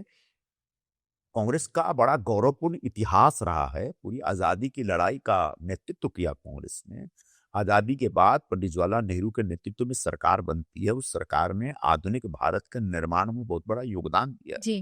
कांग्रेस का बड़ा गौरवपूर्ण इतिहास रहा है। पूरी आजादी की लड़ाई का नेतृत्व किया कांग्रेस ने। आजादी के बाद पंडित जवाहरलाल नेहरू के नेतृत्व में सरकार बनती है। उस सरकार ने आधुनिक भारत के निर्माण में बहुत बड़ा योगदान दिया। जी।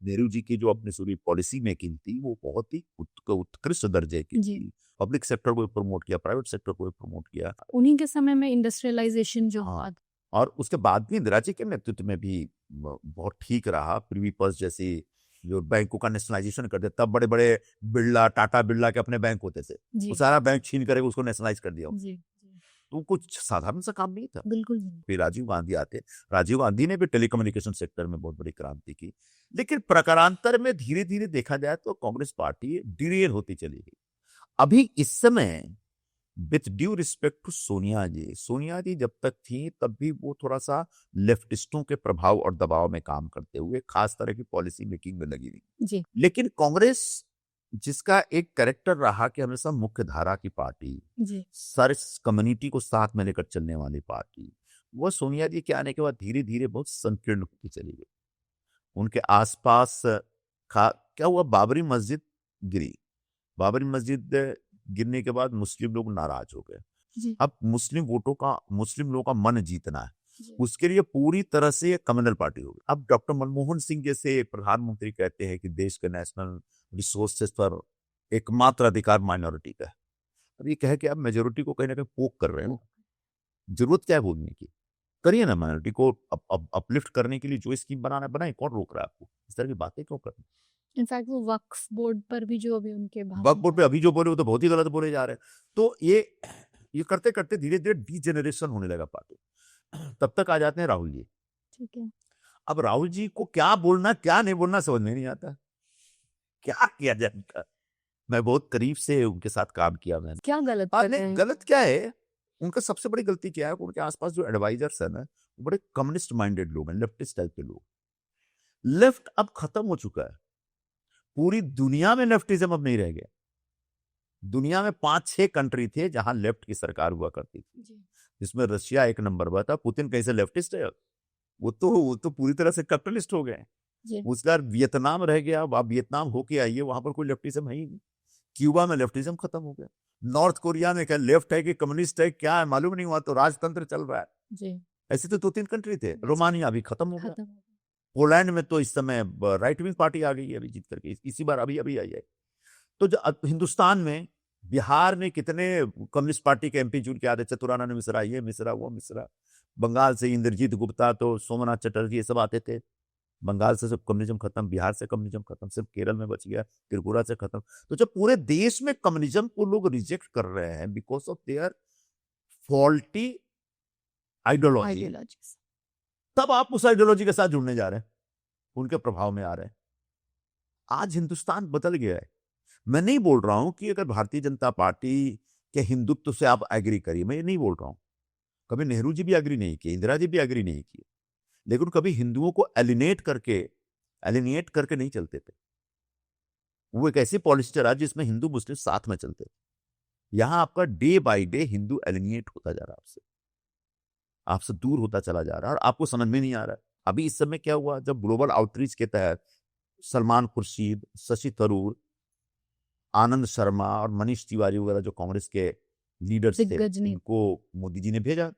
नेहरू जी की जो अपनी पूरी पॉलिसी मेकिंग थी वो बहुत ही उत्कृष्ट दर्जे की जी। थी। पब्लिक सेक्टर को प्रमोट किया, प्राइवेट सेक्टर को प्रमोट किया। उन्हीं के समय में इंडस्ट्रियलाइजेशन जो हुआ। हाँ, और उसके बाद भी इंदिरा जी के नेतृत्व में भी बहुत ठीक रहा। प्रिवी पर्स जैसी जो बैंकों का नेशनलाइजेशन कर दिया, तब बड़े बड़े बिरला, टाटा बिरला के अपने बैंक होते थे, वो सारा बैंक छीन करके उसको नेशनलाइज कर दिया। जी। तो कुछ साधारण सा काम नहीं था। बिल्कुल। फिर राजीव गांधी आते। राजीव गांधी ने भी टेलीकम्युनिकेशन सेक्टर में बहुत बड़ी क्रांति की। लेकिन प्रकारांतर में धीरे धीरे देखा जाए तो कांग्रेस पार्टी डिरेल होती चली गई। अभी इस समय with due respect to Sonia ji जब तक थी तब भी वो थोड़ा सा लेफ्टिस्टों के प्रभाव और दबाव में काम करते हुए खास तरह की पॉलिसी मेकिंग में लगी हुई। जी। लेकिन कांग्रेस जिसका एक कैरेक्टर रहा कि हमेशा मुख्य धारा की पार्टी, जी। सर क्या को साथ में लेकर चलने वाली पार्टी, वो सोनिया जी के आने के बाद धीरे धीरे बहुत संकीर्ण होती चली गई। उनके आसपास क्या हुआ, बाबरी मस्जिद गिरी। बाबरी मस्जिद गिरने के बाद मुस्लिम लोग नाराज हो गए। अब मुस्लिम लोगों का मन जीतना है, उसके लिए पूरी तरह से कम्युनल पार्टी होगी। अब डॉक्टर मनमोहन सिंह जैसे प्रधानमंत्री कहते हैं कि देश के नेशनल रिसोर्सेस पर एकमात्र अधिकार माइनॉरिटी का है। अब ये कह के आप मेजोरिटी को कहीं ना कहीं पोक कर रहे हो। जरूरत क्या है बोलने की? करिए ना, माइनॉरिटी को अपलिफ्ट करने के लिए जो स्कीम बनाना है बनाए, कौन रोक रहा है आपको? इस तरह की बातें क्यों करनी? इनफैक्ट वो वक्फ बोर्ड पर भी जो अभी उनके वक्फ बोर्ड पे अभी जो बोले वो तो बहुत ही गलत बोले जा रहे हैं। तो ये करते करते धीरे धीरे डीजेनरेशन होने लगा पार्टी। तब तक आ जाते हैं राहुल जी। ठीक है। अब राहुल जी को क्या बोलना क्या नहीं बोलना समझ में नहीं आता। क्या किया जाए उनका? मैं बहुत करीब से उनके साथ काम किया मैंने। क्या गलत हाँ, कर रहे नहीं हैं? गलत क्या है? उनका सबसे बड़ी गलती क्या है? उनके आसपास जो एडवाइजर्स है ना, वो बड़े कम्युनिस्ट माइंडेड लोग हैं, लेफ्टिस्ट टाइप के लोग। लेफ्ट अब खत्म हो चुका है। पूरी दुनिया में लेफ्टिज्म अब नहीं रह गया। दुनिया में 5-6 कंट्री थे जहां लेफ्ट की सरकार हुआ करती थी, जिसमें रशिया एक नंबर पर था। पुतिन कैसे लेफ्टिस्ट है? वो तो पूरी तरह से कैपिटलिस्ट हो गए। उसका वियतनाम रह गया। अब आप वियतनाम होके आइए, वहां पर कोई लेफ्टिज्म है ही नहीं। क्यूबा में लेफ्टिज्म खत्म हो गया। नॉर्थ कोरिया में क्या लेफ्ट है कि कम्युनिस्ट है क्या है मालूम नहीं हुआ, तो राजतंत्र चल रहा है। जी। ऐसे तो 2-3 कंट्री थे। रोमानिया अभी खत्म हो गया। पोलैंड में तो इस समय राइट विंग पार्टी आ गई है, अभी जीत करके इसी बार अभी आई है। तो हिंदुस्तान में, बिहार में कितने कम्युनिस्ट पार्टी के एमपी चुन के आते, चतुरानंद मिश्रा, ये मिश्रा, वो मिश्रा। बंगाल से इंद्रजीत गुप्ता, तो सोमनाथ चटर्जी, ये सब आते थे। बंगाल से सब कम्युनिज्म खत्म, बिहार से कम्युनिज्म खत्म, सिर्फ केरल में बच गया, त्रिपुरा से खत्म। तो जब पूरे देश में कम्युनिज्म को लोग रिजेक्ट कर रहे हैं because of their faulty ideology, तब आप उस आइडियोलॉजी के साथ जुड़ने जा रहे हैं, उनके प्रभाव में आ रहे हैं। आज हिंदुस्तान बदल गया है। मैं नहीं बोल रहा हूं कि अगर भारतीय जनता पार्टी के हिंदुत्व से आप एग्री करिए, मैं ये नहीं बोल रहा हूं। कभी नेहरू जी भी एग्री नहीं किए, इंदिरा जी भी एग्री नहीं किए, लेकिन कभी हिंदुओं को एलिनेट करके नहीं चलते थे। वो एक ऐसी पॉलिसी चला जिसमें हिंदू मुस्लिम साथ में चलते थे। यहां आपका डे बाय डे हिंदू एलिनेट होता जा रहा है, आपसे दूर होता चला जा रहा है, और आपको समझ में नहीं आ रहा है। अभी इस समय क्या हुआ, जब ग्लोबल आउटरीच के तहत सलमान खुर्शीद, शशि थरूर, आनंद शर्मा और मनीष तिवारी वगैरह जो कांग्रेस के लीडर्स थे, उनको मोदी जी ने भेजा।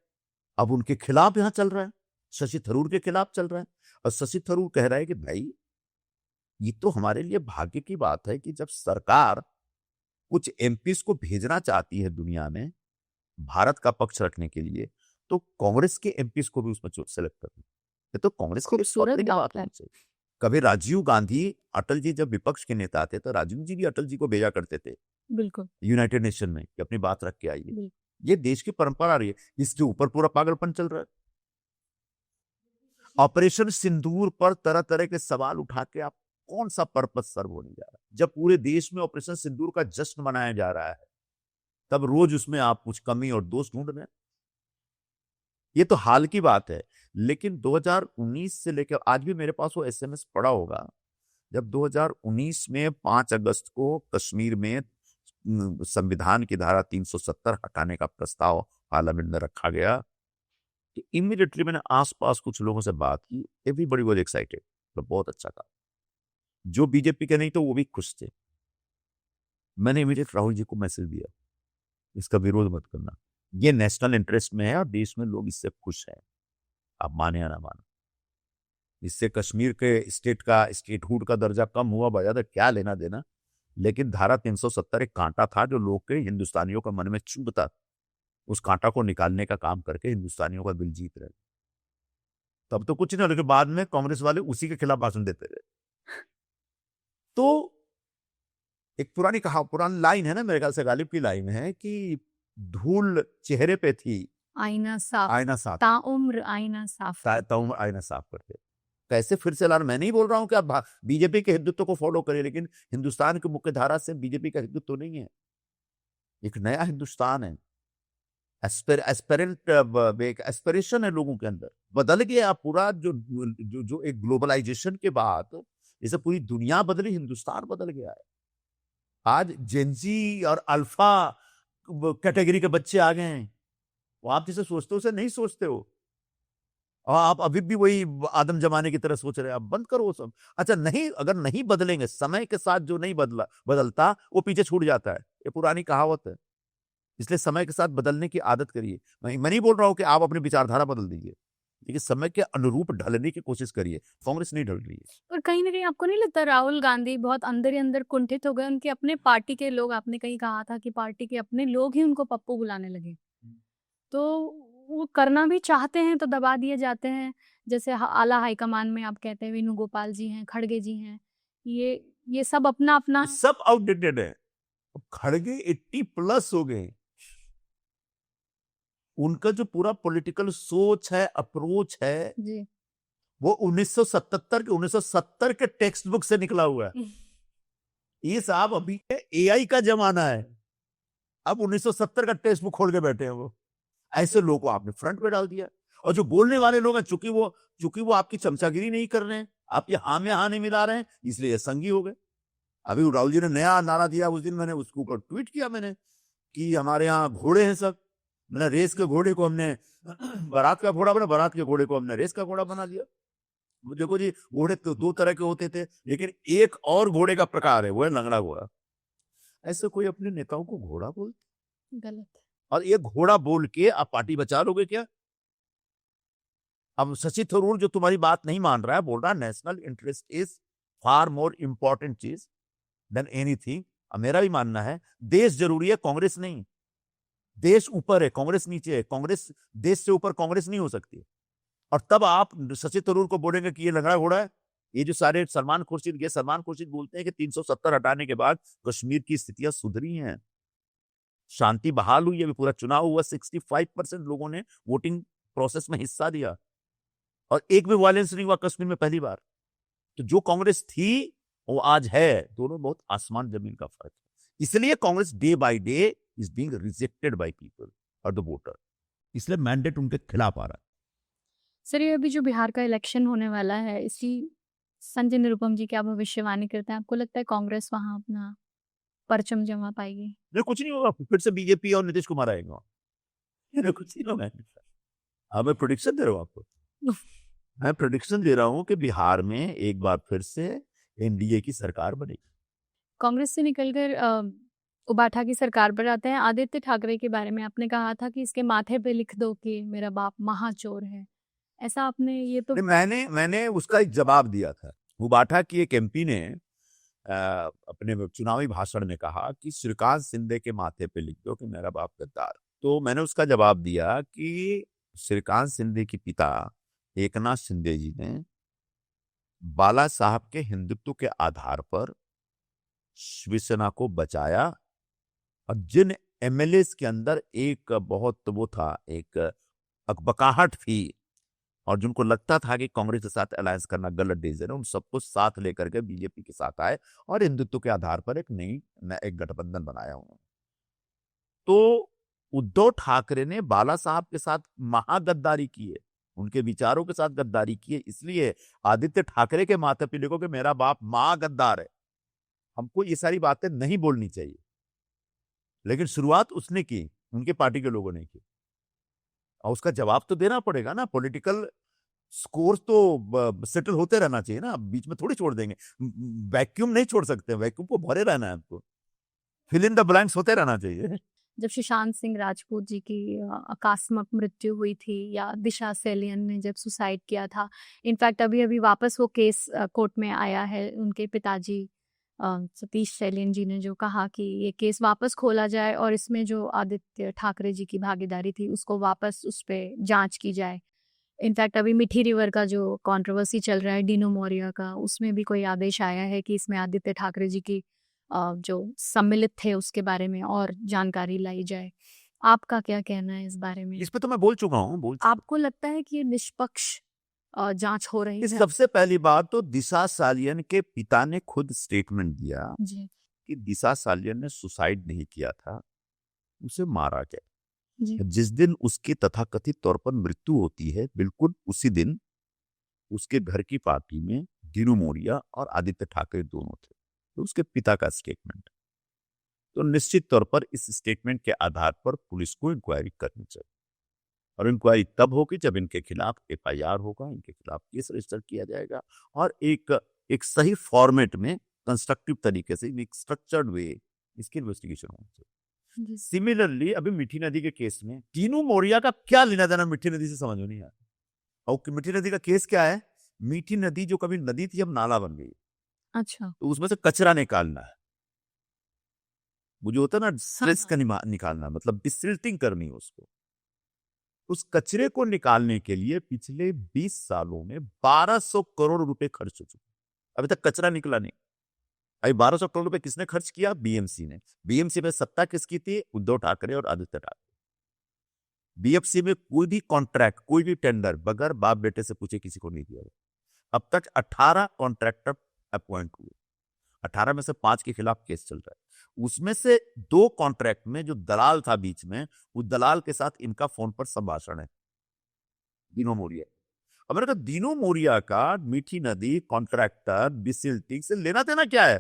अब उनके खिलाफ यहां चल रहा है, शशि थरूर के खिलाफ चल रहा है। और शशि थरूर कह रहा है कि भाई ये तो हमारे लिए भाग्य की बात है कि जब सरकार कुछ एमपीज को भेजना चाहती है दुनिया में भारत का पक्ष रखने के लिए, तो कांग्रेस के एमपीज को भी उसमें सेलेक्ट करती है। ये तो कांग्रेस की खूबसूरत बात बात है। होनी चाहिए। कभी राजीव गांधी, अटल जी जब विपक्ष के नेता थे तो राजीव जी भी अटल जी को भेजा करते थे बिल्कुल यूनाइटेड नेशन में कि अपनी बात रख के आइए। बिल्कुल। ये देश की परंपरा रही है, इसके ऊपर पूरा पागलपन चल रहा है। ऑपरेशन सिंदूर पर तरह तरह के सवाल उठा के आप कौन सा पर्पस सर्व होने जा रहा है? जब पूरे देश में ऑपरेशन सिंदूर का जश्न मनाया जा रहा है, तब रोज उसमें आप कुछ कमी और दोष ढूंढ रहे हैं। ये तो हाल की बात है, लेकिन 2019 से लेकर आज भी मेरे पास वो एसएमएस पड़ा होगा, जब 2019 में 5 अगस्त को कश्मीर में संविधान की धारा 370 हटाने का प्रस्ताव पार्लियामेंट में रखा गया, कि इमीडिएटली मैंने आसपास कुछ लोगों से बात की, एवरीबॉडी वाज एक्साइटेड, तो बहुत अच्छा काम। जो बीजेपी के नहीं तो वो भी खुश थे। मैंने इमीडिएट राहुल जी को मैसेज दिया, इसका विरोध मत करना, ये नेशनल इंटरेस्ट में है और देश में लोग इससे खुश हैं, आप माने या ना माने। इससे कश्मीर के स्टेटहुड का दर्जा कम हुआ बजाय क्या लेना देना, लेकिन धारा 370 एक कांटा था जो लोग के हिंदुस्तानियों का मन में चुभता, उस कांटा को निकालने का काम करके हिंदुस्तानियों का दिल जीत रहे। तब तो कुछ नहीं, लेकिन बाद में कांग्रेस वाले उसी के खिलाफ भाषण देते रहे। तो एक पुरानी लाइन है ना, मेरे ख्याल से गालिब की लाइन है कि धूल चेहरे पे थी, आईना साफ, ताउम्र आईना साफ करते। कैसे फिर से मैं नहीं बोल रहा हूं कि आप बीजेपी के हिंदुत्व को फॉलो करिए, लेकिन हिंदुस्तान की मुख्य धारा से बीजेपी का हिंदुत्व तो नहीं है। एक नया हिंदुस्तान है, एस्पिरेशन है लोगों के अंदर, बदल गया पूरा। जो एक ग्लोबलाइजेशन के बाद जैसे पूरी दुनिया बदली, हिंदुस्तान बदल गया है। आज जेंजी और अल्फा कैटेगरी के बच्चे आ गए हैं, वो आप जिसे सोचते हो उसे नहीं सोचते हो, और आप अभी भी वही आदम जमाने की तरह सोच रहे हैं। आप बंद करो वो सब। अच्छा, नहीं, अगर नहीं बदलेंगे, समय के साथ जो नहीं बदलता वो पीछे छूट जाता है, ये पुरानी कहावत है। इसलिए समय के साथ बदलने की आदत करिए। मैं नहीं बोल रहा हूं कि आप अपनी विचारधारा बदल दीजिए, लेकिन समय के अनुरूप ढलने की कोशिश करिए। कांग्रेस नहीं ढल रही है। और कहीं ना कहीं आपको नहीं लगता राहुल गांधी बहुत अंदर ही अंदर कुंठित हो गए? उनके अपने पार्टी के लोग, आपने कहीं कहा था कि पार्टी के अपने लोग ही उनको पप्पू बुलाने लगे, तो वो करना भी चाहते हैं तो दबा दिए जाते हैं। जैसे आला हाईकमान में आप कहते हैं वेणुगोपाल जी हैं, खड़गे जी हैं, ये सब अपना अपना सब आउटडेटेड है। खड़गे 80+ हो गए। उनका जो पूरा पॉलिटिकल सोच है, अप्रोच है जी, वो 1970 के टेक्स्ट बुक से निकला हुआ है। ये साहब अभी एआई का जमाना है, अब 1970 का टेक्स्ट बुक खोल के बैठे हैं वो। ऐसे लोगों को आपने फ्रंट पे डाल दिया। और जो बोलने वाले लोग हैं, चूंकि वो आपकी चमचागिरी नहीं कर रहे हैं, आप ये हाँ में हाँ नहीं मिला रहे हैं, इसलिए ये संगी हो गए। अभी राहुल जी ने नया नारा दिया, उस दिन मैंने उसके ऊपर ट्वीट किया मैंने कि हमारे यहाँ घोड़े हैं सब। मैंने रेस के घोड़े को हमने बारात का घोड़ा बना, बारात के घोड़े को हमने रेस का घोड़ा बना दिया। देखो जी, घोड़े तो 2 तरह के होते थे, लेकिन एक और घोड़े का प्रकार है, वो है लंगड़ा घोड़ा। ऐसे कोई अपने नेताओं को घोड़ा बोलते? गलत है। और ये घोड़ा बोल के आप पार्टी बचा लोगे क्या? अब शशि थरूर जो तुम्हारी बात नहीं मान रहा है, बोल रहा है national interest is far more important चीज देन एनीथिंग। मेरा भी मानना है देश जरूरी है, कांग्रेस नहीं। देश ऊपर है, कांग्रेस नीचे है। कांग्रेस देश से ऊपर कांग्रेस नहीं हो सकती। और तब आप शशि थरूर को बोलेंगे कि ये लंगड़ा घोड़ा है। ये जो सारे सलमान खुर्शीद बोलते हैं कि 370 हटाने के बाद कश्मीर की स्थितियां सुधरी हैं, शांति बहाल हुई है। पूरा चुनाव हुआ, 65% लोगों ने वोटिंग प्रोसेस में हिस्सा दिया और एक भी वायलेंस नहीं हुआ कश्मीर में पहली बार। तो जो कांग्रेस थी वो आज है, दोनों बहुत आसमान जमीन का फर्क है। इसलिए Congress day by day is being rejected by people और द वोटर, इसलिए मैंडेट उनके खिलाफ आ रहा है। सर, ये अभी जो बिहार का इलेक्शन होने वाला है, इसी संजय निरुपम जी क्या भविष्यवाणी करते हैं? आपको लगता है कांग्रेस वहां अपना परचम जमा पाएगी? नहीं, कुछ नहीं होगा, फिर से बीजेपी और नीतीश कुमार आएगा। कुछ नहीं होगा। मैं प्रेडिक्शन दे रहा हूँ आपको। मैं प्रेडिक्शन दे रहा हूँ कि बिहार में एक बार फिर से एनडीए की सरकार बनेगी। कांग्रेस से निकलकर उबाठा की सरकार पर आते हैं। आदित्य ठाकरे के बारे में आपने कहा था कि इसके माथे पे लिख दो कि मेरा बाप महाचोर है, ऐसा आपने ये तो मैंने उसका एक जवाब दिया था। उबाठा की एक एमपी ने अपने चुनावी भाषण में कहा कि श्रीकांत शिंदे के माथे पे लिख दो कि मेरा बाप गद्दार। तो मैंने उसका जवाब दिया कि श्रीकांत शिंदे की पिता एकनाथ शिंदे जी ने बाला साहब के हिंदुत्व के आधार पर शिवसेना को बचाया, और जिन एमएलए के अंदर एक बहुत वो था, एक अकबकाहट थी, और जिनको लगता था कि कांग्रेस के साथ अलायंस करना गलत डिसीजन है, उन सबको साथ लेकर के बीजेपी के साथ आए और हिंदुत्व के आधार पर एक गठबंधन बनाया उन्होंने। तो उद्धव ठाकरे ने बाला साहब के साथ महागद्दारी की है, उनके विचारों के साथ गद्दारी की है, इसलिए आदित्य ठाकरे के माथे पे लिखो कि मेरा बाप महागद्दार है। हमको ये सारी बातें नहीं बोलनी चाहिए, लेकिन शुरुआत उसने की, उनके पार्टी के लोगों ने की, और उसका जवाब तो देना पड़ेगा ना। पॉलिटिकल स्कोर्स तो सेटल होते रहना चाहिए ना, बीच में थोड़ी छोड़ देंगे, वैक्यूम नहीं छोड़ सकते, वैक्यूम को भरे रहना है हमको, फिल इन द ब्लैंक्स होते रहना चाहिए। जब सुशांत सिंह राजपूत जी की आकस्मिक मृत्यु हुई थी, या दिशा सेलियन ने जब सुसाइड किया था, इनफैक्ट अभी अभी वापस वो केस कोर्ट में आया है, उनके पिताजी सतीश सेलियन जी ने जो कहा कि ये केस वापस खोला जाए और इसमें जो आदित्य ठाकरे जी की भागीदारी थी उसको वापस उस पर जांच की जाए। इनफैक्ट अभी मिठी रिवर का जो कंट्रोवर्सी चल रहा है डीनू मौर्या का, उसमें भी कोई आदेश आया है कि इसमें आदित्य ठाकरे जी की जो सम्मिलित थे उसके बारे में और जानकारी लाई जाए। आपका क्या कहना है इस बारे में? इस पे तो मैं बोल चुका हूँ। आपको लगता है कि ये निष्पक्ष जांच हो रही है? सबसे पहली बात तो दिशा सालियन के पिता ने खुद स्टेटमेंट दिया जी कि दिशा सालियन ने सुसाइड नहीं किया था, उसे मारा गया। जी जिस दिन उसकी तथाकथित तौर पर मृत्यु होती है, बिल्कुल उसी दिन उसके घर की पार्टी में दीनू मौर्या और आदित्य ठाकरे दोनों थे। तो उसके पिता का स्टेटमेंट, तो निश्चित तौर पर इस स्टेटमेंट के आधार पर पुलिस को इंक्वायरी करनी चाहिए, और इंक्वायरी तब होगी जब इनके खिलाफ एफआईआर होगा, इनके खिलाफ केस रजिस्टर किया जाएगा, और एक सही फॉर्मेट में कंस्ट्रक्टिव तरीके से, एक स्ट्रक्चर्ड वे इसकी इन्वेस्टिगेशन होनी चाहिए। सिमिलरली अभी मीठी नदी के केस में दीनू मौर्या का क्या लेना देना मीठी नदी से, समझ में नहीं आया। और मीठी नदी का केस क्या है? मीठी नदी जो कभी नदी थी अब नाला बन गई। अच्छा, तो उसमें से कचरा निकालना है, वो जो होता है ना स्ट्रेस का निकालना, मतलब डिसिल्टिंग करनी है उसको। उस कचरे को निकालने के लिए पिछले 20 सालों में 1200 करोड़ रुपए खर्च हो चुके, अभी तक कचरा निकला नहीं। अभी 1200 करोड़ रुपए किसने खर्च किया? बीएमसी ने। बीएमसी में सत्ता किसकी थी? उद्धव ठाकरे और आदित्य ठाकरे। बीएफसी में कोई भी कॉन्ट्रैक्ट, कोई भी टेंडर बगैर बाप बेटे से पूछे किसी को नहीं दिया। अब तक 18 कॉन्ट्रैक्टर अपॉइंट हुए, 18 में से 5 के खिलाफ केस चल रहा है। उसमें से 2 कॉन्ट्रैक्ट में जो दलाल था बीच में, उस दलाल के साथ इनका फोन पर संभाषण है, दीनू मौर्या। अब मैंने कहा दीनू मौर्या का मीठी नदी कॉन्ट्रैक्टर डिसिल्टिंग से लेना देना क्या है?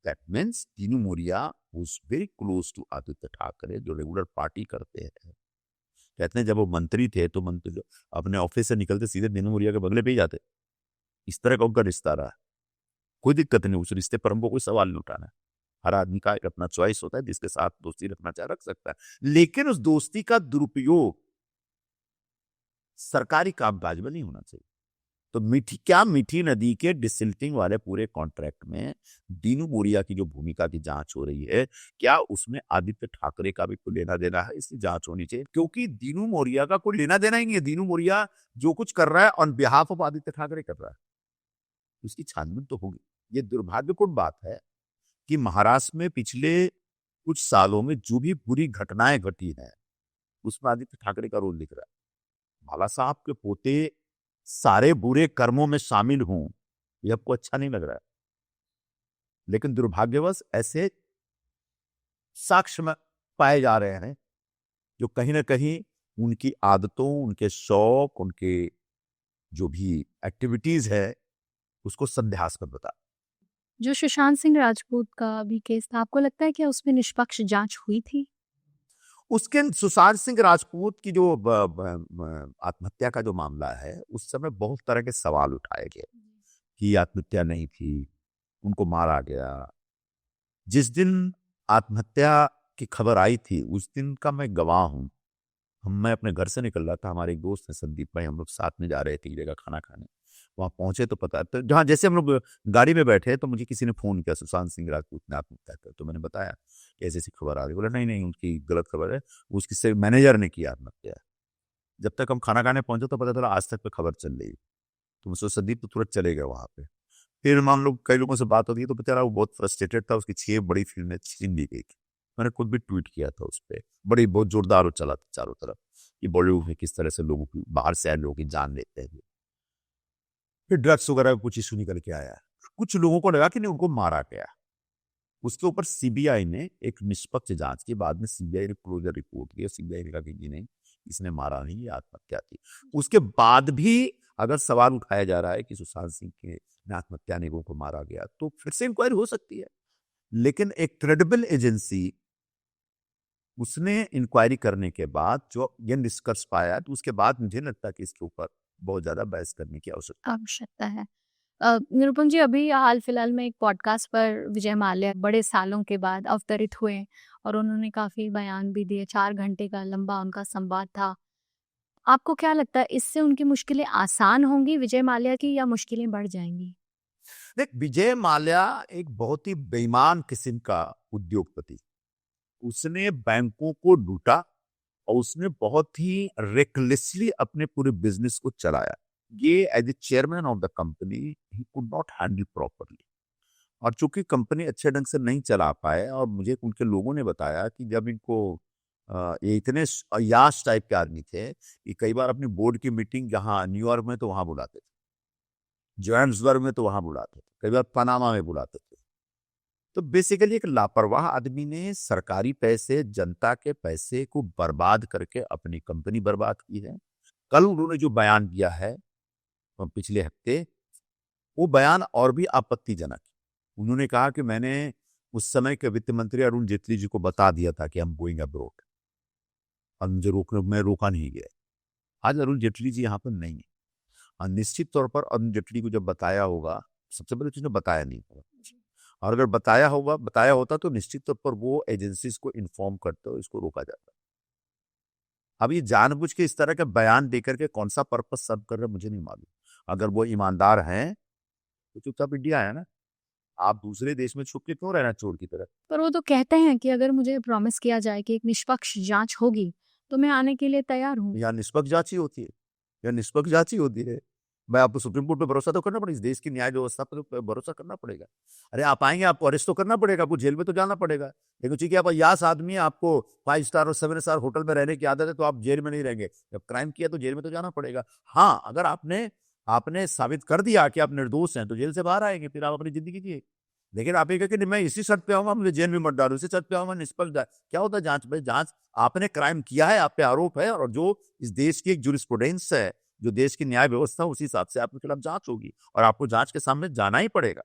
That means Dinu Maurya was very close to Aaditya Thackeray, जो रेगुलर पार्टी करते हैं। कहते हैं जब वो मंत्री थे तो मंत्री अपने ऑफिस से निकलते सीधे दीनू मौर्या के बंगले पे ही जाते। इस तरह का उनका रिश्ता रहा। कोई दिक्कत नहीं, उस रिश्ते पर हमको कोई सवाल नहीं उठाना है। हर आदमी का एक अपना चॉइस होता है, जिसके साथ दोस्ती रखना चाहे रख सकता है, लेकिन उस दोस्ती का दुरुपयोग सरकारी कामकाज में नहीं होना चाहिए। तो मीठी नदी के डिसिल्टिंग वाले पूरे कॉन्ट्रैक्ट में दीनू मौर्या की जो भूमिका की जांच हो रही है, क्या उसमें आदित्य ठाकरे का भी कोई लेना देना है? इसकी जांच होनी चाहिए, क्योंकि दीनू मौर्या का कोई लेना देना ही नहीं है। दीनू मौर्या जो कुछ कर रहा है on behalf of Aditya Thackeray कर रहा है, उसकी छानबीन तो होगी। ये दुर्भाग्यपूर्ण बात है कि महाराष्ट्र में पिछले कुछ सालों में जो भी बुरी घटनाएं घटी हैं, उसमें आदित्य ठाकरे का रोल दिख रहा है। बाला साहब के पोते सारे बुरे कर्मों में शामिल हों, ये आपको अच्छा नहीं लग रहा है, लेकिन दुर्भाग्यवश ऐसे साक्ष्य में पाए जा रहे हैं जो कहीं ना कहीं उनकी आदतों, उनके शौक, उनके जो भी एक्टिविटीज है उसको संदेहास्पद बता। जो सुशांत सिंह राजपूत का भी केस था, आपको लगता है कि उसमें निष्पक्ष जांच हुई थी? उसके सुशांत सिंह राजपूत की जो आत्महत्या का जो मामला है, उस समय बहुत तरह के सवाल उठाए गए कि आत्महत्या नहीं थी, उनको मारा गया। जिस दिन आत्महत्या की खबर आई थी उस दिन का मैं गवाह हूं। मैं अपने घर से निकल रहा था, हमारे एक दोस्त है संदीप भाई, हम लोग साथ में जा रहे थे एक जगह खाना खाने। वहाँ पहुंचे तो पता, तो जहाँ जैसे हम लोग गाड़ी में बैठे तो मुझे किसी ने फोन किया, सुशांत सिंह राजपूत ने आत्महत्या कर, तो मैंने बताया कि ऐसी ऐसी खबर आ रही, बोला नहीं नहीं उनकी गलत खबर है, उसकी से मैनेजर ने किया आत्महत्या। जब तक हम खाना खाने पहुंचे तो पता चला आज तक पे खबर चल रही। तो मुझसे संदीप तो तुरंत चले गए वहां पे। फिर मान लो कई लोगों से बात होती है तो बेचारा वो बहुत फ्रस्ट्रेटेड था, उसकी 6 बड़ी फिल्में छीन ली गई थी। मैंने खुद भी ट्वीट किया था उस पर, बड़ी बहुत जोरदार चला था चारों तरफ कि बॉलीवुड में किस तरह से लोगों की, बाहर से आए लोगों की जान लेते हैं। फिर ड्रग्स वगैरह कुछ इशू निकल के आया, कुछ लोगों को लगा कि नहीं उनको मारा गया। उसके ऊपर सीबीआई ने एक निष्पक्ष जांच की, बाद में सीबीआई ने क्लोजर रिपोर्ट की, सीबीआई ने कहा कि नहीं इसने मारा नहीं, ये आत्महत्या थी। उसके बाद भी अगर सवाल उठाया जा रहा है कि सुशांत सिंह के आत्महत्या निगों को मारा गया तो फिर से इंक्वायरी हो सकती है, लेकिन एक क्रेडिबल एजेंसी उसने इंक्वायरी करने के बाद जो ये निष्कर्ष पाया, तो उसके बाद मुझे लगता है कि इसके ऊपर बहुत ज्यादा बहस करने की आवश्यकता है। निरुपम जी, अभी हाल फिलहाल में एक पॉडकास्ट पर विजय माल्या बड़े सालों के बाद अवतरित हुए और उन्होंने काफी बयान भी दिए, 4 घंटे का लंबा उनका संवाद था। आपको क्या लगता है इससे उनकी मुश्किलें आसान होंगी विजय माल्या की, या मुश्किलें बढ़ जाएंगी? देख, विजय माल्या एक बहुत ही बेईमान किस्म का उद्योगपति, उसने बैंकों को लूटा और उसने बहुत ही रेकलेसली अपने पूरे बिजनेस को चलाया। ये as a chairman of the company he could not handle properly, और चूंकि कंपनी अच्छे ढंग से नहीं चला पाए, और मुझे उनके लोगों ने बताया कि जब इनको ये इतने अयाश टाइप के आदमी थे कि कई बार अपनी बोर्ड की मीटिंग जहां न्यूयॉर्क में तो वहां बुलाते थे, जोहान्सबर्ग में तो वहां बुलाते थे, कई बार पनामा में बुलाते थे। तो बेसिकली एक लापरवाह आदमी ने सरकारी पैसे, जनता के पैसे को बर्बाद करके अपनी कंपनी बर्बाद की है। कल उन्होंने जो बयान दिया है पिछले हफ्ते, वो बयान और भी आपत्तिजनक। उन्होंने कहा कि मैंने उस समय के वित्त मंत्री अरुण जेटली जी को बता दिया था कि हम गोइंग अब्रॉड, और मुझे रोकने मैं रोका नहीं गया। आज अरुण जेटली जी यहाँ पर नहीं है, और निश्चित तौर पर अरुण जेटली को जब बताया होगा, सबसे पहले चीज बताया नहीं होगा, और अगर बताया होता तो निश्चित तौर पर वो एजेंसीज को इन्फॉर्म करते हो, इसको रोका जाता। अब ये जानबूझ के इस तरह के बयान देकर के कौन सा पर्पस सर्व कर रहे मुझे नहीं मालूम। अगर वो ईमानदार हैं तो चुपचाप इंडिया है ना, आप दूसरे देश में छुप के क्यों रहना चोर की तरह? पर वो तो कहते हैं कि अगर मुझे प्रॉमिस किया जाए कि एक निष्पक्ष जांच होगी तो मैं आने के लिए तैयार हूँ। यहाँ निष्पक्ष जांच ही होती है, या निष्पक्ष जांच ही होती है। मैं आपको सुप्रीम कोर्ट पे भरोसा तो करना पड़ेगा, इस देश की न्याय व्यवस्था पर तो भरोसा करना पड़ेगा। अरे आप आएंगे, आपको अरेस्ट तो करना पड़ेगा, आपको जेल में तो जाना पड़ेगा। लेकिन चूंकि आप अयास आदमी है, आपको 5 स्टार और 7 स्टार होटल में रहने की आदत है, तो आप जेल में नहीं रहेंगे। जब क्राइम किया तो जेल में तो जाना पड़ेगा। हाँ, अगर आपने आपने साबित कर दिया कि आप निर्दोष हैं तो जेल से बाहर आएंगे, फिर आप अपनी जिंदगी जिए। लेकिन आप ये कहें कि मैं इसी शर्त पे आऊंगा, मुझे जेल में मत डालो, इसी शर्त पे आऊंगा, निष्पक्ष जांच। क्या होता है जांच में? जांच, आपने क्राइम किया है, आप पे आरोप है, और जो इस देश की एक जुरिस्प्रूडेंस है, जो देश की न्याय व्यवस्था, उसी हिसाब से आपके खिलाफ जांच होगी, और आपको जांच के सामने जाना ही पड़ेगा।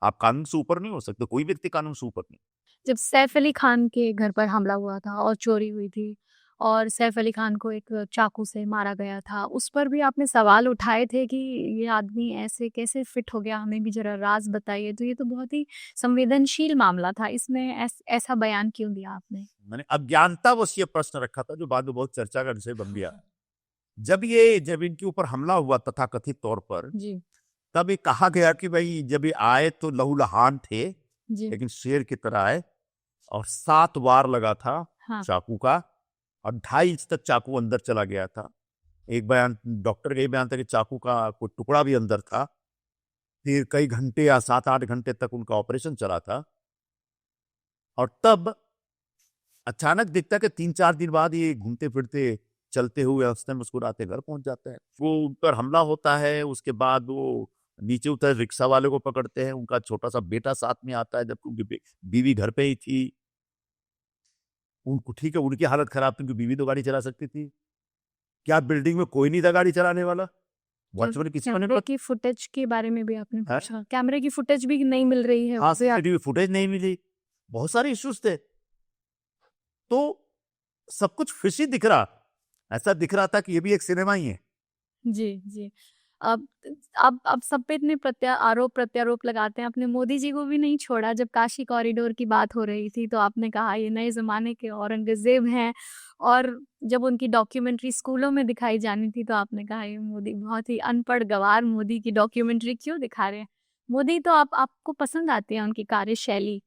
आप कानून से ऊपर नहीं हो सकते, कोई व्यक्ति कानून से ऊपर नहीं। जब सैफ अली खान के घर पर हमला हुआ था और चोरी हुई थी और सैफ अली खान को एक चाकू से मारा गया था, उस पर भी आपने सवाल उठाए थे कि ये आदमी ऐसे कैसे फिट हो गया, हमें भी जरा राज बताइए। तो ये तो बहुत ही संवेदनशील मामला था, इसमें ऐसा बयान क्यों दिया आपने? मैंने अज्ञानतावश ये प्रश्न रखा था, जो बाद में बहुत चर्चा का विषय बन गया। जब इनके ऊपर हमला हुआ तथाकथित तौर पर, जी तब ये कहा गया कि भाई जब ये आए तो लहूलुहान थे, जी लेकिन शेर की तरह आए, और 7 वार लगा था हाँ चाकू का, और 2.5 इंच तक चाकू अंदर चला गया था। एक बयान डॉक्टर का ये बयान था कि चाकू का कोई टुकड़ा भी अंदर था। फिर कई घंटे या 7-8 घंटे तक उनका ऑपरेशन चला था, और तब अचानक दिखता कि 3-4 दिन बाद ये घूमते फिरते, चलते हुए, हंसते मुस्कुराते घर पहुंच जाते हैं। वो उन पर हमला होता है, उसके बाद वो नीचे उतर रिक्शा वाले को पकड़ते हैं, उनका छोटा सा बेटा साथ में आता है, जबकि उनकी बीवी घर पे ही थी। उनको ठीक है, उनकी हालत खराब थी, उनकी बीवी तो गाड़ी चला सकती थी। क्या बिल्डिंग में कोई नहीं था गाड़ी चलाने वाला? वॉचमैन किसी को नहीं कैमरे पता। की फुटेज के बारे में भी आपने हाँ? पूछा, कैमरे की फुटेज भी नहीं मिल रही है हाँ, उसे सीसीटीवी फुटेज नहीं मिली, बहुत सारे इश्यूज थे। तो सब कुछ फिशी दिख रहा, ऐसा दिख रहा था कि ये भी एक सिनेमा ही है। जी जी। अब सब पे इतने आरोप प्रत्यारोप लगाते हैं, आपने मोदी जी को भी नहीं छोड़ा। जब काशी कॉरिडोर की बात हो रही थी तो आपने कहा ये नए ज़माने के औरंगज़ेब हैं, और जब उनकी डॉक्यूमेंट्री स्कूलों में दिखाई जानी थी तो आपने कहा ये मोदी बहुत ही अनपढ़ गँवार, मोदी की डॉक्यूमेंट्री क्यों दिखा रहे हैं? मोदी तो आपको पसंद आती है उनकी कार्यशैली,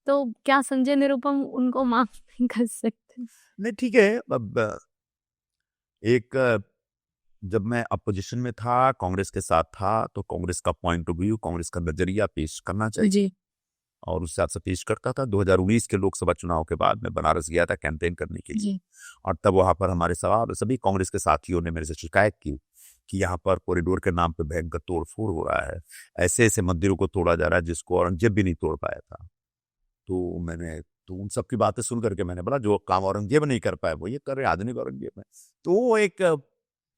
तो क्या संजय निरुपम उनको माफ़ नहीं कर सकते? नहीं ठीक है, अब एक जब मैं अपोजिशन में था, कांग्रेस के साथ था, तो कांग्रेस का पॉइंट ऑफ व्यू, कांग्रेस का नजरिया पेश करना चाहिए जी। और उस हिसाब से पेश करता था। 2019 के लोकसभा चुनाव के बाद मैं बनारस गया था कैंपेन करने के लिए, जी। और तब वहां पर हमारे सभी कांग्रेस के साथियों ने मेरे से शिकायत की कि यहाँ पर कॉरिडोर के नाम पे भयंकर तोड़फोड़ हो रहा है, ऐसे ऐसे मंदिरों को तोड़ा जा रहा है जिसको औरंगजेब भी नहीं तोड़ पाया था। तो उन सब की बातें सुन करके मैंने बोला जो काम औरंगजेब नहीं कर पाया वो ये कर रहे आधुनिक औरंगजेब है। तो वो एक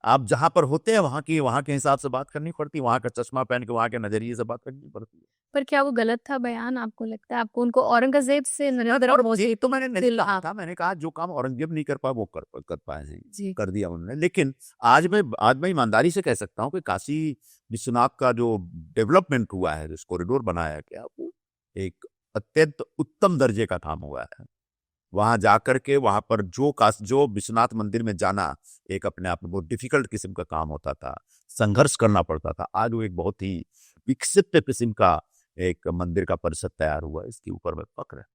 आप जहां पर होते हैं वहां के हिसाब से बात करनी पड़ती है, वहां का चश्मा पहन के वहां के नजरिए से बात करनी पड़ती है। पर क्या वो गलत था बयान, आपको लगता है? आपको उनको औरंगज़ेब से नरेंद्र और मोदी ये तो मैंने नहीं दिल कहा आप था, मैंने कहा जो काम औरंगजेब नहीं कर पाया वो कर पाए हैं, जी। कर दिया उन्होंने। लेकिन आज मैं ईमानदारी से कह सकता हूँ कि काशी विश्वनाथ का जो डेवलपमेंट हुआ है, जो कॉरिडोर बनाया गया, वो एक अत्यंत उत्तम दर्जे का काम हुआ है। वहां जाकर के वहां पर जो विश्वनाथ मंदिर में जाना एक अपने आप में बहुत डिफिकल्ट किस्म का काम होता था, संघर्ष करना पड़ता था, आज वो एक बहुत ही विकसित किस्म का एक मंदिर का परिषद तैयार हुआ। इसके ऊपर में फक्र है।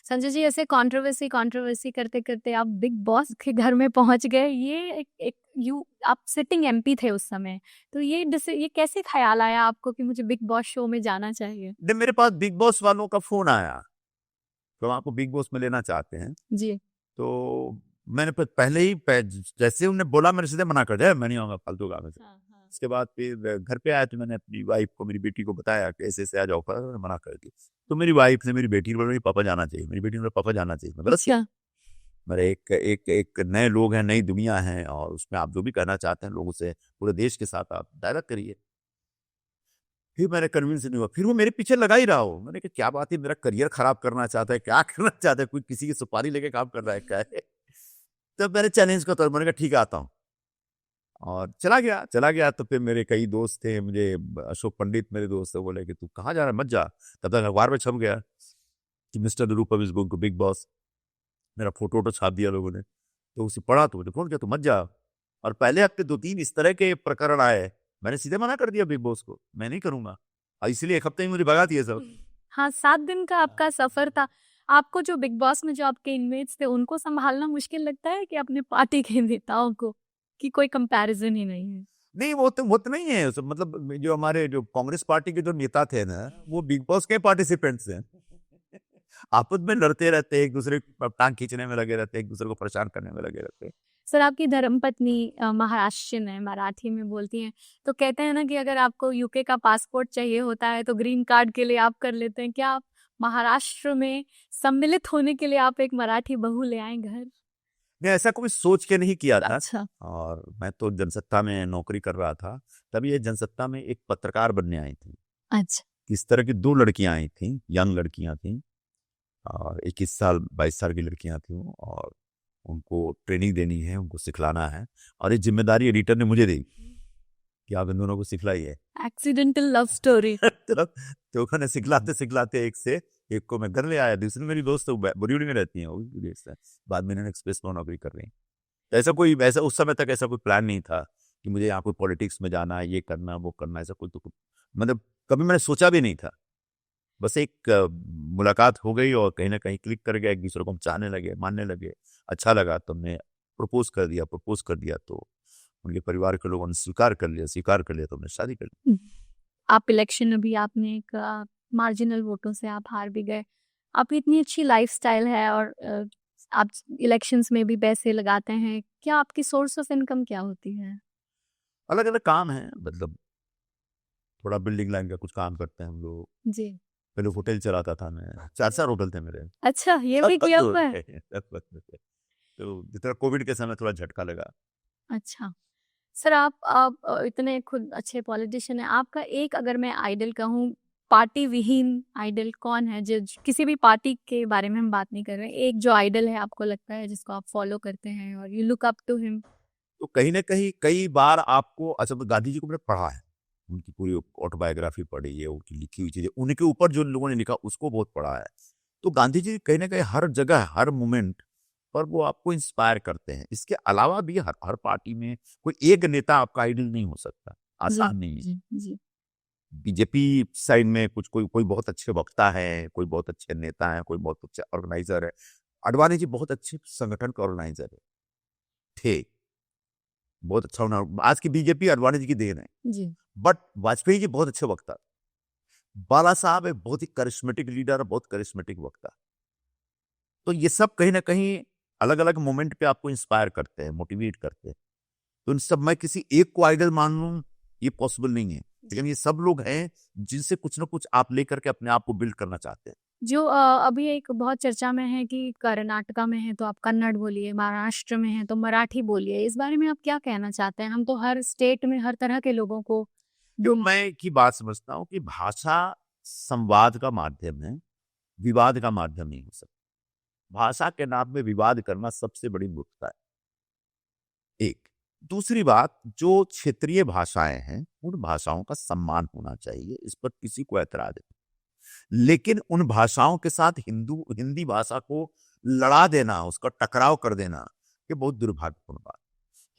संजय जी, ऐसे कंट्रोवर्सी करते-करते आप बिग बॉस के घर में पहुँच गए। ये एक आप सिटिंग एमपी थे उस समय। तो ये कैसे ख़्याल आया आपको कि मुझे बिग बॉस शो में जाना चाहिए? जब मेरे पास बिग बॉस वालों का फोन आया तो आपको बिग बॉस में लेना चाहते हैं, जी। तो मैंने पहले ही जैसे उन्होंने बोला मैंने सीधे मना कर दिया, मैं नहीं आऊंगा फालतू काम से। हाँ, हाँ। उसके बाद फिर घर पे आया तो मैंने अपनी वाइफ को, मेरी बेटी को बताया कि ऐसे ऐसे आ जाओ, पर मैंने मना कर दिया। तो मेरी वाइफ ने मेरी बेटी को बोला पापा जाना चाहिए, मेरी बेटी ने बोला पापा जाना चाहिए। मैं गलत अच्छा। मेरे एक नए लोग हैं, नई दुनिया है, और उसमें आप जो भी करना चाहते हैं लोगों से, पूरे देश के साथ आप डायरेक्ट करिए। फिर मैंने कन्विंस नहीं हुआ, फिर वो मेरे पीछे लगा ही रहा हो। मैंने कहा क्या बात है, मेरा करियर खराब करना चाहता है, क्या करना चाहता है, कोई किसी की सुपारी लेके काम कर रहा है क्या है। तब मैंने चैलेंज को, तो मैंने कहा ठीक है आता हूँ, और चला गया। तो फिर मेरे कई दोस्त थे, मुझे अशोक पंडित मेरे दोस्त थे, बोले कि तू कहाँ जा रहा है, मत जा। तब तक अखबार में छप गया कि mister Nirupam is going to Bigg Boss, मेरा फोटो छाप दिया लोगों ने। तो उसे पढ़ा तो मुझे फोन किया, तू मत जा। और पहले हफ्ते 2-3 इस तरह के प्रकरण आए, मैंने सीधे मना कर दिया बिग बॉस को, मैं नहीं करूंगा, और इसलिए एक हफ्ते में मुझे भगा दिए सब। हाँ, 7 दिन का आपका सफ़र था। आपको जो बिग बॉस में जो आपके इनमेट्स थे, उनको सँभालना मुश्किल लगता है कि अपने पार्टी के नेताओं को, कि कोई कंपैरिज़न ही नहीं है? नहीं वो तो नहीं है, मतलब जो हमारे जो कांग्रेस पार्टी के जो नेता थे ना, वो बिग बॉस के पार्टिसिपेंट्स हैं। आपस में लड़ते रहते, एक दूसरे की टांग खींचने में लगे रहते, एक दूसरे को परेशान करने में लगे रहते। सर, आपकी धर्मपत्नी महाराष्ट्रीयन है, मराठी में बोलती हैं, तो कहते हैं ना कि अगर आपको यूके का पासपोर्ट चाहिए होता है तो ग्रीन कार्ड के लिए आप कर लेते हैं। क्या आप महाराष्ट्र में सम्मिलित होने के लिए आप एक मराठी बहू ले आए घर? मैं ऐसा कोई सोच के नहीं किया था, अच्छा। और मैं तो जनसत्ता में नौकरी कर रहा था। तब ये जनसत्ता में एक पत्रकार बनने आई थी। अच्छा। इस तरह की 2 लड़कियां आई थी, यंग लड़कियां थी, और 21 साल 22 साल की लड़कियां थी, और उनको ट्रेनिंग देनी है, उनको सिखलाना है, और ये जिम्मेदारी एडिटर ने मुझे दी कि आप इन दोनों को सिखलाइए। Accidental love story. तो उन्होंने सिखलाते सिखलाते एक को मैं घर ले आया, दूसरी मेरी दोस्त बोरीवली में रहती है, वो भी विदेश से, बाद में इन्होंने एक्सप्रेस में नौकरी कर रही है। तो ऐसा उस समय तक ऐसा कोई प्लान नहीं था कि मुझे यहाँ कोई पॉलिटिक्स में जाना है, ये करना वो करना, ऐसा कोई तो मतलब कभी मैंने सोचा भी नहीं था। बस एक मुलाकात हो गई और कहीं ना कहीं क्लिक कर गया, एक दूसरे को हम चाहने लगे, मानने लगे, अच्छा लगा, तो हमने प्रपोज कर दिया तो उनके परिवार के लोगों ने स्वीकार कर लिया तो हमने शादी कर ली। आप इलेक्शन अभी आपने एक मार्जिनल वोटों से आप हार भी गए। आपकी इतनी अच्छी लाइफस्टाइल है और आप इलेक्शंस में भी पैसे लगाते हैं। क्या आपकी सोर्स ऑफ इनकम क्या होती है? अलग अलग काम है, मतलब थोड़ा बिल्डिंग लाइन का कुछ काम करते हैं हम लोग। जी। पहले होटल चलाता था मैं, 4 होटल थे मेरे। अच्छा, ये भी किया हुआ है? तो जितना कोविड के समय थोड़ा झटका लगा। अच्छा। सर, आप इतने खुद अच्छे पॉलिटिशियन हैं, आपका एक अगर मैं आइडल कहूँ, पार्टी विहीन आइडल कौन है? जो किसी भी पार्टी के बारे में हम बात नहीं कर रहे हैं, एक जो आइडल है आपको लगता है जिसको आप फॉलो करते हैं और you look up to him? तो कहीं ना कहीं कई बार आपको, अच्छा तो गांधी जी को मैंने पढ़ा है, उनकी पूरी ऑटोबायोग्राफी पढ़ी है, उनकी लिखी हुई चीजें, उनके ऊपर जो लोगों ने लिखा उसको बहुत पढ़ा है। तो गांधी जी कहीं ना कहीं हर जगह हर मोमेंट पर वो आपको इंस्पायर करते हैं। इसके अलावा भी हर पार्टी में कोई एक नेता आपका आइडल नहीं हो सकता, आसान नहीं है। जी जी बीजेपी साइड में कुछ कोई कोई बहुत अच्छे वक्ता है, कोई बहुत अच्छे नेता है, कोई बहुत अच्छे ऑर्गेनाइजर है। अडवाणी जी बहुत अच्छे संगठन के ऑर्गेनाइजर है, थे, बहुत अच्छा होना। आज की बीजेपी अडवाणी जी की देन है, जी बट वाजपेयी जी बहुत अच्छे वक्ता। बाला साहब एक बहुत ही करिश्मेटिक लीडर, बहुत करिश्मेटिक वक्ता। तो ये सब कहीं ना कहीं अलग अलग मोमेंट पे आपको इंस्पायर करते हैं, मोटिवेट करते हैं। तो इन सब मैं किसी एक को आइडल मान लूं ये पॉसिबल नहीं है, लेकिन ये सब लोग हैं जिनसे कुछ ना कुछ आप लेकर के अपने आप को बिल्ड करना चाहते हैं। जो अभी एक बहुत चर्चा में है कि कर्नाटका में है तो आप कन्नड़ बोलिए, महाराष्ट्र में है तो मराठी बोलिए, इस बारे में आप क्या कहना चाहते हैं? हम तो हर स्टेट में हर तरह के लोगों को जो मैं की बात समझता हूँ कि भाषा संवाद का माध्यम है, विवाद का माध्यम नहीं हो सकता। भाषा के नाम में विवाद करना सबसे बड़ी मूर्खता है, एक। दूसरी बात, जो क्षेत्रीय भाषाएं हैं उन भाषाओं का सम्मान होना चाहिए, इस पर किसी को ऐतराज नहीं। लेकिन उन भाषाओं के साथ हिंदी भाषा को लड़ा देना, उसका टकराव कर देना, ये बहुत दुर्भाग्यपूर्ण बात।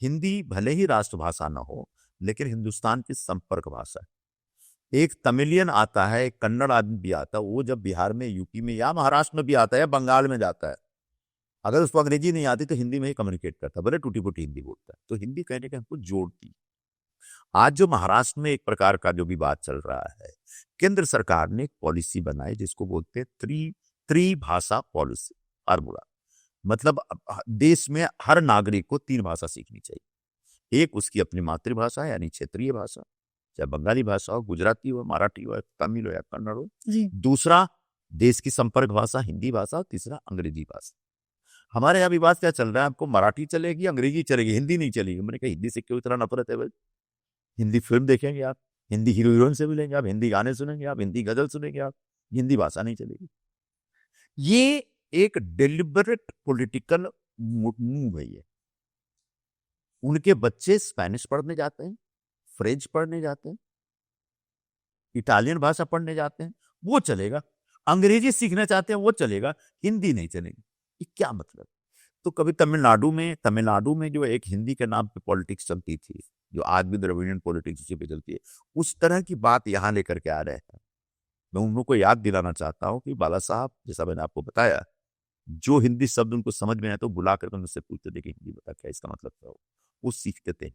हिंदी भले ही राष्ट्रभाषा न हो, लेकिन हिंदुस्तान की संपर्क भाषा है। एक तमिलियन आता है, एक कन्नड़ आदमी भी आता है, वो जब बिहार में, यूपी में या महाराष्ट्र में भी आता है या बंगाल में जाता है, अगर उसको अंग्रेजी नहीं आती तो हिंदी में ही कम्युनिकेट करता है, भले टूटी फूटी हिंदी बोलता है। तो हिंदी कहने के हमको जोड़ती। आज जो महाराष्ट्र में एक प्रकार का जो विवाद चल रहा है, केंद्र सरकार ने एक पॉलिसी बनाई जिसको बोलते हैं त्रिभाषा पॉलिसी, फार्मूला। मतलब देश में हर नागरिक को 3 भाषा सीखनी चाहिए। एक उसकी अपनी मातृभाषा यानी क्षेत्रीय भाषा, चाहे बंगाली भाषा हो, गुजराती हो, मराठी हो, तमिल हो या कन्नड़ हो। दूसरा देश की संपर्क भाषा हिंदी भाषा, और तीसरा अंग्रेजी भाषा। हमारे यहाँ विवाद क्या चल रहा है, आपको मराठी चलेगी, अंग्रेजी चलेगी, हिंदी नहीं चलेगी। मैंने कहा हिंदी से क्यों इतना नफरत है भाई? हिंदी फिल्म देखेंगे आप, हिंदी हीरो हीरोइन से मिलेंगे आप, हिंदी गाने सुनेंगे आप, हिंदी गजल सुनेंगे आप, हिंदी भाषा नहीं चलेगी। ये एक डेलिबरेट पॉलिटिकल मूव है ये। उनके बच्चे स्पेनिश पढ़ने जाते हैं, फ्रेंच पढ़ने जाते हैं, इटालियन भाषा पढ़ने जाते हैं, वो चलेगा। अंग्रेजी सीखना चाहते हैं, वो चलेगा, हिंदी नहीं चलेगी। ये क्या मतलब? तो कभी तमिलनाडु में जो एक हिंदी के नाम पे पॉलिटिक्स चलती थी, जो आज भी द्रविडियन पॉलिटिक्स उसी पे चलती है, उस तरह की बात यहाँ लेकर के आ रहे हैं। मैं उन लोगों को याद दिलाना चाहता हूँ कि बाला साहब, जैसा मैंने आपको बताया, जो हिंदी शब्द उनको समझ में आए तो बुला करके उनसे पूछते थे कि हिंदी बता क्या इसका मतलब क्या हो, वो सीखते थे।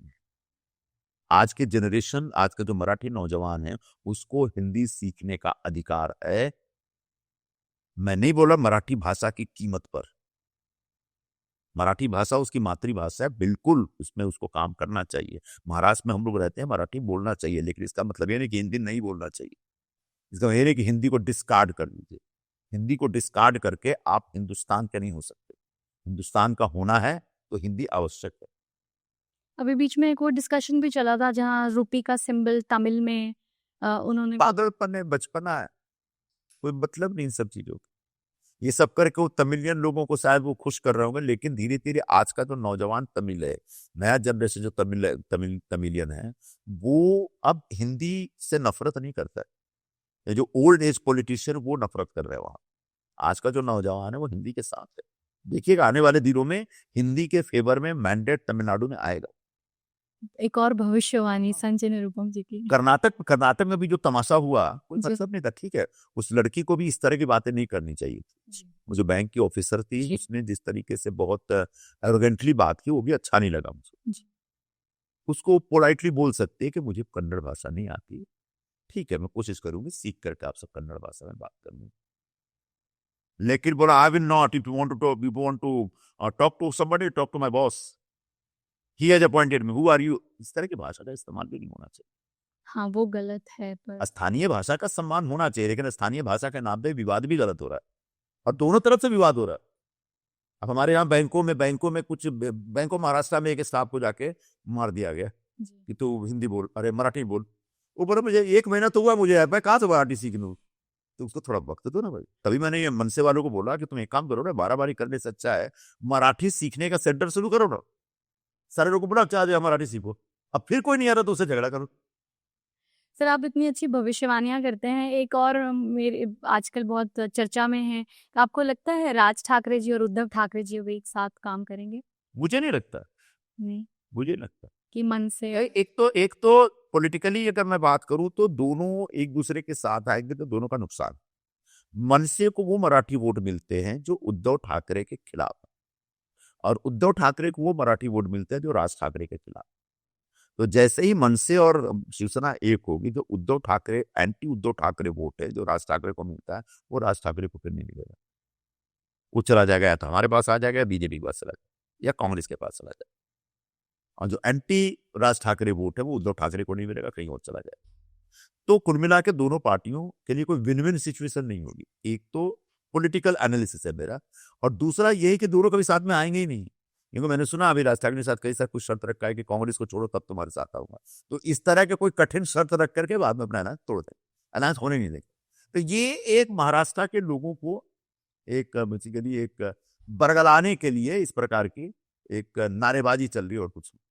आज के जनरेशन, आज का जो मराठी नौजवान है, उसको हिंदी सीखने का अधिकार है। मैं नहीं बोला मराठी भाषा की कीमत पर, मराठी भाषा उसकी मातृभाषा है, बिल्कुल उसमें उसको काम करना चाहिए। महाराष्ट्र में हम लोग रहते हैं, मराठी बोलना चाहिए, लेकिन इसका मतलब ये नहीं कि हिंदी नहीं बोलना चाहिए। इसका मतलब ये नहीं कि हिंदी को डिस्कार्ड कर लीजिए। हिंदी को डिस्कार्ड करके आप हिंदुस्तान के नहीं हो सकते। हिंदुस्तान का होना है तो हिंदी आवश्यक है। अभी बीच में एक और डिस्कशन भी चला था जहाँ रुपी का सिंबल तमिल में उन्होंने पागलपन है, बचपना है, कोई मतलब नहीं इन सब चीजों का। ये सब करके वो तमिलियन लोगों को शायद वो खुश कर रहे होंगे, लेकिन धीरे धीरे आज का जो नौजवान तमिल है, नया जनरेशन जो तमिलियन है, वो अब हिंदी से नफरत नहीं करता है। जो ओल्ड एज पॉलिटिशियन वो नफरत कर रहे हैं वहां। आज का जो नौजवान है वो हिंदी के साथ है। देखिएगा आने वाले दिनों में हिंदी के फेवर में मैंडेट तमिलनाडु में आएगा। एक और भविष्यवाणी संजय निरुपम जी की। कर्नाटक में भी जो तमाशा हुआ, कोई मतलब नहीं था। ठीक है, उस लड़की को भी इस तरह की बातें नहीं करनी चाहिए। वो जो बैंक की ऑफिसर थी, उसने जिस तरीके से बहुत एरोगेंटली बात की, वो भी अच्छा नहीं लगा मुझे। उसको पोलाइटली बोल सकते हैं कि मुझे कन्नड़ भाषा नहीं आती, ठीक है मैं कोशिश करूंगी सीख करके आपसे कन्नड़ भाषा में बात करने। लेकिन बोला I will not, if you want to talk to somebody, talk to my boss, he has appointed me, who are you. इस तरह की भाषा का इस्तेमाल भी नहीं होना चाहिए। हाँ वो गलत है, पर स्थानीय भाषा का सम्मान होना चाहिए, लेकिन स्थानीय भाषा के नाम पे विवाद भी गलत हो रहा है, और दोनों तरफ से विवाद हो रहा है। अब हमारे यहाँ बैंकों में कुछ बैंकों महाराष्ट्र में एक स्टाफ को जाके मार दिया गया कि तू हिंदी बोल, अरे मराठी बोल। वो बोला मुझे 1 महीना तो हुआ, मुझे मैं कहाँ से मराठी सीख लूँ, तो उसको थोड़ा वक्त दो ना भाई। तभी मैंने ये मनसे वालों को बोला कि तुम एक काम करो ना, 12 बारी करने से अच्छा है मराठी सीखने का सेंटर शुरू करो ना। सारे लोगों को बोला अच्छा जो मराठी सीखो, अब फिर कोई नहीं आ रहा तो उससे झगड़ा करो। सर आप इतनी अच्छी भविष्यवाणियाँ करते हैं, एक और मेरे आजकल बहुत चर्चा में है, आपको लगता है राज ठाकरे जी और उद्धव ठाकरे जी अब एक साथ काम करेंगे? मुझे नहीं लगता, नहीं, मुझे लगता। कि मन से? एक तो पॉलिटिकली अगर मैं बात करूं तो दोनों एक दूसरे के साथ आएंगे तो दोनों का नुकसान। मनसे को वो मराठी वोट मिलते हैं जो उद्धव ठाकरे के खिलाफ है, और उद्धव ठाकरे को वो मराठी वोट मिलते हैं जो राज ठाकरे के खिलाफ। तो जैसे ही मनसे और शिवसेना एक होगी, जो उद्धव ठाकरे एंटी उद्धव ठाकरे वोट है जो राज ठाकरे को मिलता है, वो राज ठाकरे को फिर नहीं मिलेगा, वो चला जाएगा, या तो हमारे पास आ जाएगा, बीजेपी के पास चला जाएगा, या कांग्रेस के पास चला जाएगा। और जो एंटी राज ठाकरे वोट है वो उद्धव ठाकरे को नहीं मिलेगा, कहीं और चला जाएगा। तो कुल मिला के दोनों पार्टियों के लिए कोई विन विन सिचुएशन नहीं होगी। एक तो पॉलिटिकल एनालिसिस है मेरा, और दूसरा ये है कि दोनों कभी साथ में आएंगे ही नहीं, क्योंकि मैंने सुना अभी राज ठाकरे के साथ कई साथ कुछ शर्त रखा है कि कांग्रेस को छोड़ो तब तुम्हारे साथ आऊंगा। तो इस तरह के कोई कठिन शर्त रख करके बाद में अपना अलायंस तोड़ दें, अलायंस होने नहीं देंगे। तो ये एक महाराष्ट्र के लोगों को एक बेसिकली एक बरगलाने के लिए इस प्रकार की एक नारेबाजी चल रही है, और कुछ नहीं।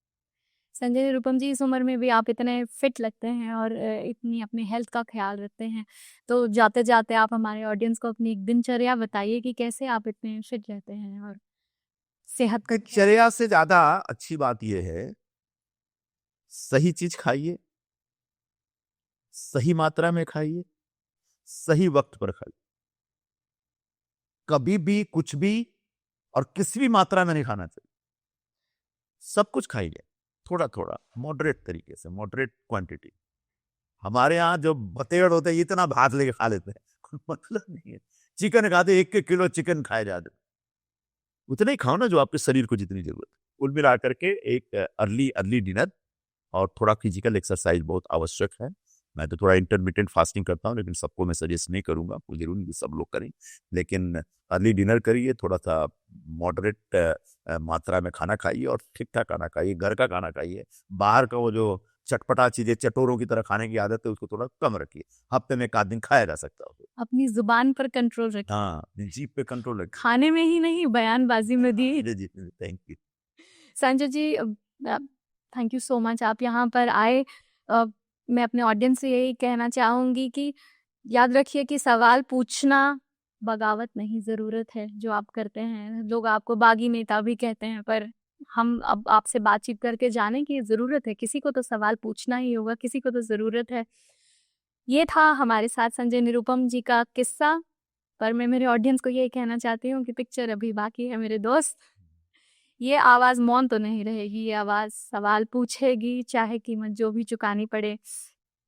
संजय निरुपम जी, इस उम्र में भी आप इतने फिट लगते हैं और इतनी अपनी हेल्थ का ख्याल रखते हैं, तो जाते जाते आप हमारे ऑडियंस को अपनी एक दिनचर्या बताइए कि कैसे आप इतने फिट रहते हैं और सेहत का दिनचर्या से ज्यादा अच्छी बात यह है, सही चीज खाइए, सही मात्रा में खाइए, सही वक्त पर खाइए। कभी भी कुछ भी और किसी भी मात्रा में नहीं खाना चाहिए। सब कुछ खाइए, थोड़ा थोड़ा, मॉडरेट तरीके से, मॉडरेट क्वांटिटी। हमारे यहाँ जो बतेड़ होते हैं इतना भात लेके खा लेते हैं, कोई मतलब नहीं है। चिकन खाते 1 किलो चिकन खाए जाते, उतना ही खाओ ना जो आपके शरीर को जितनी जरूरत है। कुल मिला करके एक अर्ली डिनर और थोड़ा फिजिकल एक्सरसाइज बहुत आवश्यक है। मैं तो थोड़ा इंटरमिटेंट फास्टिंग करता हूँ, लेकिन सबको मैं सजेस्ट नहीं करूंगा, कोई जरूरी नहीं सब लोग करें, लेकिन अर्ली डिनर करिए, थोड़ा सा मॉडरेट मात्रा में खाना खाइए, और ठीक ठाक खाना खाइए, घर का खाना खाइए। बाहर का वो जो चटपटा चीजें चटोरों की तरह खाने की आदत है उसको थोड़ा कम रखिए, हफ्ते में 1 आध दिन खाया जा सकता है। अपनी जुबान पर कंट्रोल रखें। हाँ, जीभ पे कंट्रोल रखिए। खाने में ही नहीं, बयानबाजी में भी। जी, thank you. Sanjay ji, thank you so much, आप यहाँ पर आए। मैं अपने ऑडियंस से यही कहना चाहूँगी कि याद रखिए कि सवाल पूछना बगावत नहीं, ज़रूरत है जो आप करते हैं। लोग आपको बागी नेता भी कहते हैं, पर हम अब आपसे बातचीत करके जाने की ज़रूरत है, किसी को तो सवाल पूछना ही होगा, किसी को तो ज़रूरत है। ये था हमारे साथ संजय निरुपम जी का किस्सा, पर मैं मेरे ऑडियंस को यही कहना चाहती हूँ कि पिक्चर अभी बाकी है मेरे दोस्त। ये आवाज़ मौन तो नहीं रहेगी, ये आवाज़ सवाल पूछेगी, चाहे कीमत जो भी चुकानी पड़े।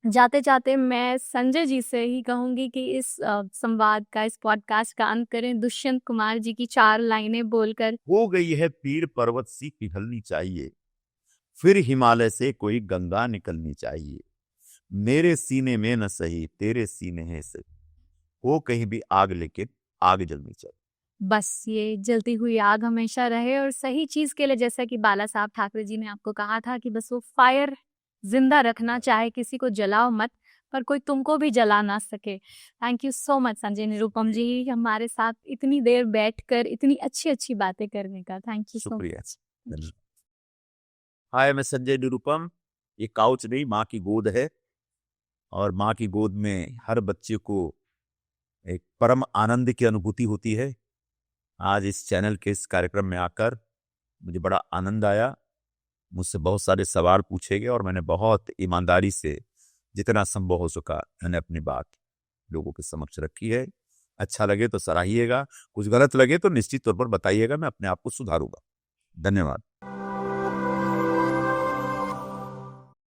जाते-जाते मैं संजय जी से ही कहूँगी कि इस संवाद का, इस पॉडकास्ट का अंत करें दुष्यंत कुमार जी की 4 लाइनें बोलकर। हो गई है पीर पर्वत सी पिघलनी चाहिए, फिर हिमालय से कोई गंगा निकलनी चाहिए। मेरे सीने में न सही, तेरे सीने हैं सही, हो कहीं भी आग लेकिन आग जलनी चाहिए। बस ये जलती हुई आग हमेशा रहे, और सही चीज़ के लिए, जैसा कि बाला साहब ठाकरे जी ने आपको कहा था कि बस वो फायर जिंदा रखना, चाहे किसी को जलाओ मत, पर कोई तुमको भी जला ना सके। Thank you so much Sanjay Nirupam ji, हमारे साथ इतनी देर बैठकर इतनी अच्छी बातें करने का। थैंक यू सो शुक्रिया। मच। हाय, मैं संजय निरुपम। ये काउच नहीं, माँ की गोद है, और माँ की गोद में हर बच्चे को एक परम आनंद की अनुभूति होती है। आज इस चैनल के इस कार्यक्रम में आकर मुझे बड़ा आनंद आया। मुझसे बहुत सारे सवाल पूछे गए, और मैंने बहुत ईमानदारी से जितना संभव हो सका मैंने अपनी बात लोगों के समक्ष रखी है। अच्छा लगे तो सराहिएगा, कुछ गलत लगे तो निश्चित तौर पर बताइएगा, मैं अपने आप को सुधारूंगा। धन्यवाद।